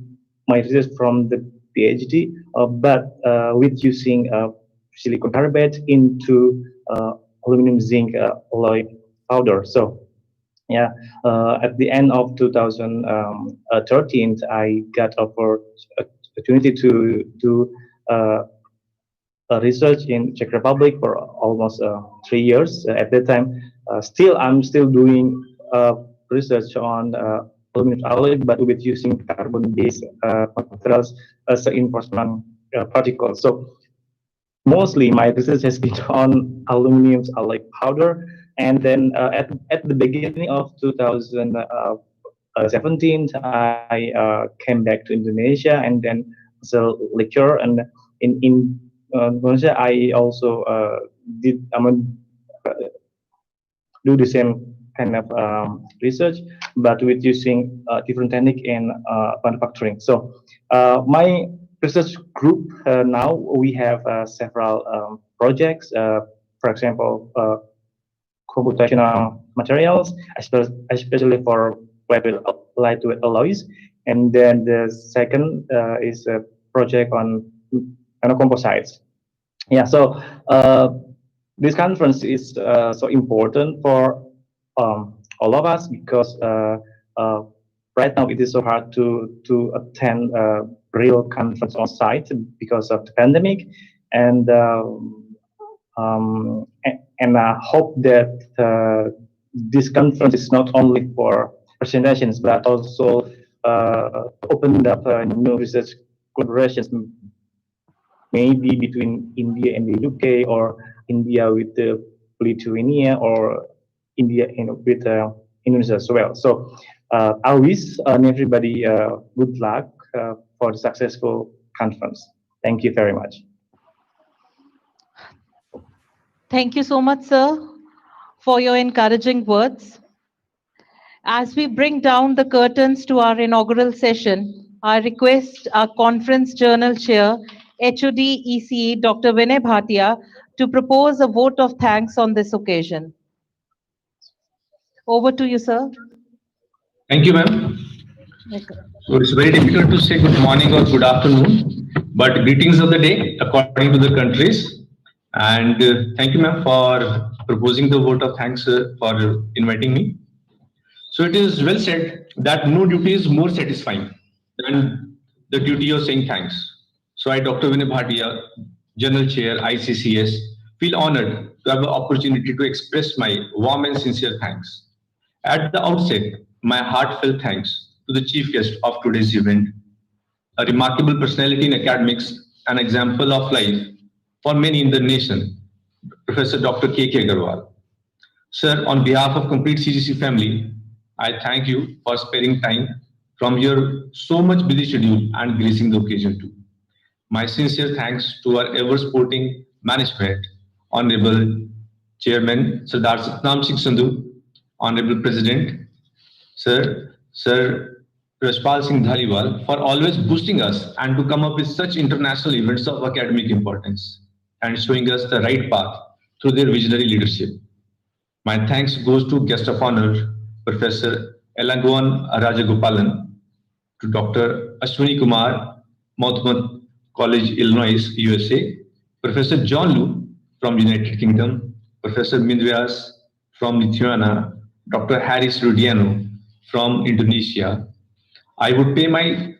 my research from the PhD, but with using silicon carbide into aluminum zinc alloy powder. So yeah, at the end of 2013, I got opportunity to do uh, research in Czech Republic for almost 3 years. At that time, I'm still doing research on aluminum alloy, but with using carbon-based materials as reinforcement particles. So mostly my research has been on aluminum alloy powder, and then at the beginning of 2017, I came back to Indonesia, and then as a lecturer, and in Indonesia, I also did do the same kind of research, but with using different technique in manufacturing. So my research group now we have several projects. For example, computational materials, especially for lightweight alloys. And then the second is a project on nanocomposites. Yeah, so this conference is so important for all of us because uh, right now it is so hard to attend real conference on site because of the pandemic, and and I hope that this conference is not only for presentations but also opened up new research collaborations, maybe between India and the UK, or India with Lithuania, or India with Indonesia as well. So I wish everybody good luck for the successful conference. Thank you very much. Thank you so much, sir, for your encouraging words. As we bring down the curtains to our inaugural session, I request our conference journal chair, HOD ECE Dr. Vinay Bhatia, to propose a vote of thanks on this occasion. Over to you, sir. Thank you, ma'am. So it's very difficult to say good morning or good afternoon, but greetings of the day according to the countries. And thank you, ma'am, for proposing the vote of thanks for inviting me. So it is well said that no duty is more satisfying than the duty of saying thanks. So I, Dr. Vinay Bhatia, General Chair, ICCS, feel honored to have the opportunity to express my warm and sincere thanks. At the outset, my heartfelt thanks to the chief guest of today's event, a remarkable personality in academics, an example of life for many in the nation, Professor Dr. K.K. Agarwal. Sir, on behalf of complete CGC family, I thank you for sparing time from your so much busy schedule and gracing the occasion too. My sincere thanks to our ever-sporting management, Honorable Chairman Sardar Satnam Singh Sandhu, Honorable President Sir Rashpal Singh Dhaliwal, for always boosting us and to come up with such international events of academic importance and showing us the right path through their visionary leadership. My thanks goes to guest of honor, Professor Elangoan Rajagopalan, to Dr. Ashwini Kumar, Mountbatten College, Illinois, USA, Professor John Lu from United Kingdom, Professor Mindvyas from Lithuania, Dr. Haris Rudiano from Indonesia. I would pay my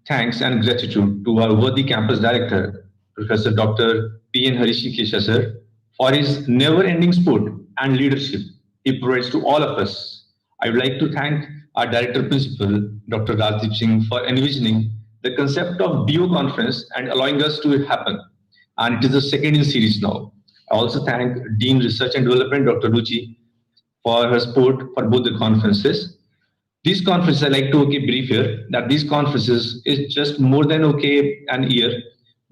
thanks and gratitude to our worthy campus director, Professor Dr. P.N. Harishikesha sir, for his never-ending support and leadership he provides to all of us. I would like to thank our Director Principal, Dr. Rajdeep Singh, for envisioning the concept of DO conference and allowing us to happen. And it is the second in series now. I also thank Dean Research and Development, Dr. Ruchi, for her support for both the conferences. These conferences, I like to brief here that these conferences is just more than an year,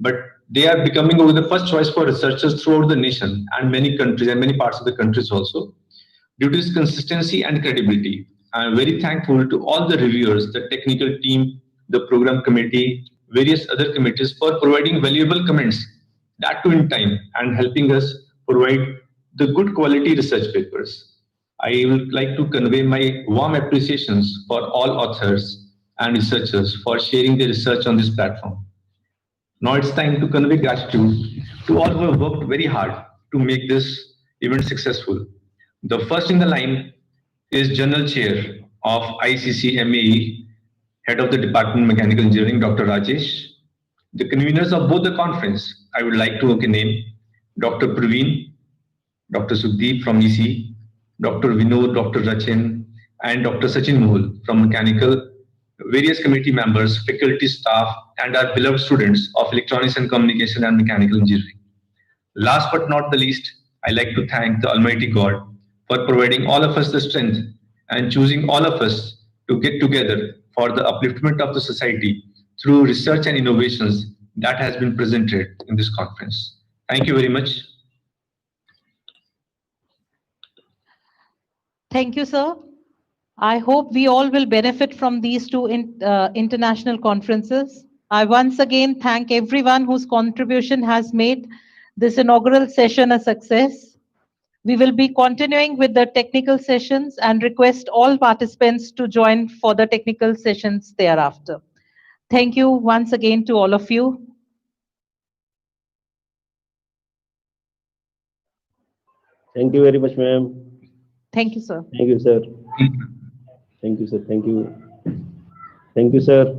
but they are becoming the first choice for researchers throughout the nation and many countries and many parts of the countries also. Due to its consistency and credibility, I am very thankful to all the reviewers, the technical team, the program committee, various other committees for providing valuable comments, that too in time, and helping us provide the good quality research papers. I would like to convey my warm appreciations for all authors and researchers for sharing their research on this platform. Now it's time to convey gratitude to all who have worked very hard to make this event successful. The first in the line is General Chair of ICC MAE, Head of the Department of Mechanical Engineering, Dr. Rajesh. The conveners of both the conference, I would like to name Dr. Praveen, Dr. Sukdeep from EC, Dr. Vinod, Dr. Rachin, and Dr. Sachin Mohul from Mechanical, various committee members, faculty, staff, and our beloved students of Electronics and Communication and Mechanical Engineering. Last but not the least, I like to thank the Almighty God for providing all of us the strength and choosing all of us to get together for the upliftment of the society through research and innovations that has been presented in this conference. Thank you very much. Thank you, sir. I hope we all will benefit from these two international conferences. I once again thank everyone whose contribution has made this inaugural session a success. We will be continuing with the technical sessions and request all participants to join for the technical sessions thereafter. Thank you once again to all of you. Thank you very much, ma'am. Thank you, sir. Thank you, sir. Thank you, sir. Thank you. Thank you, sir.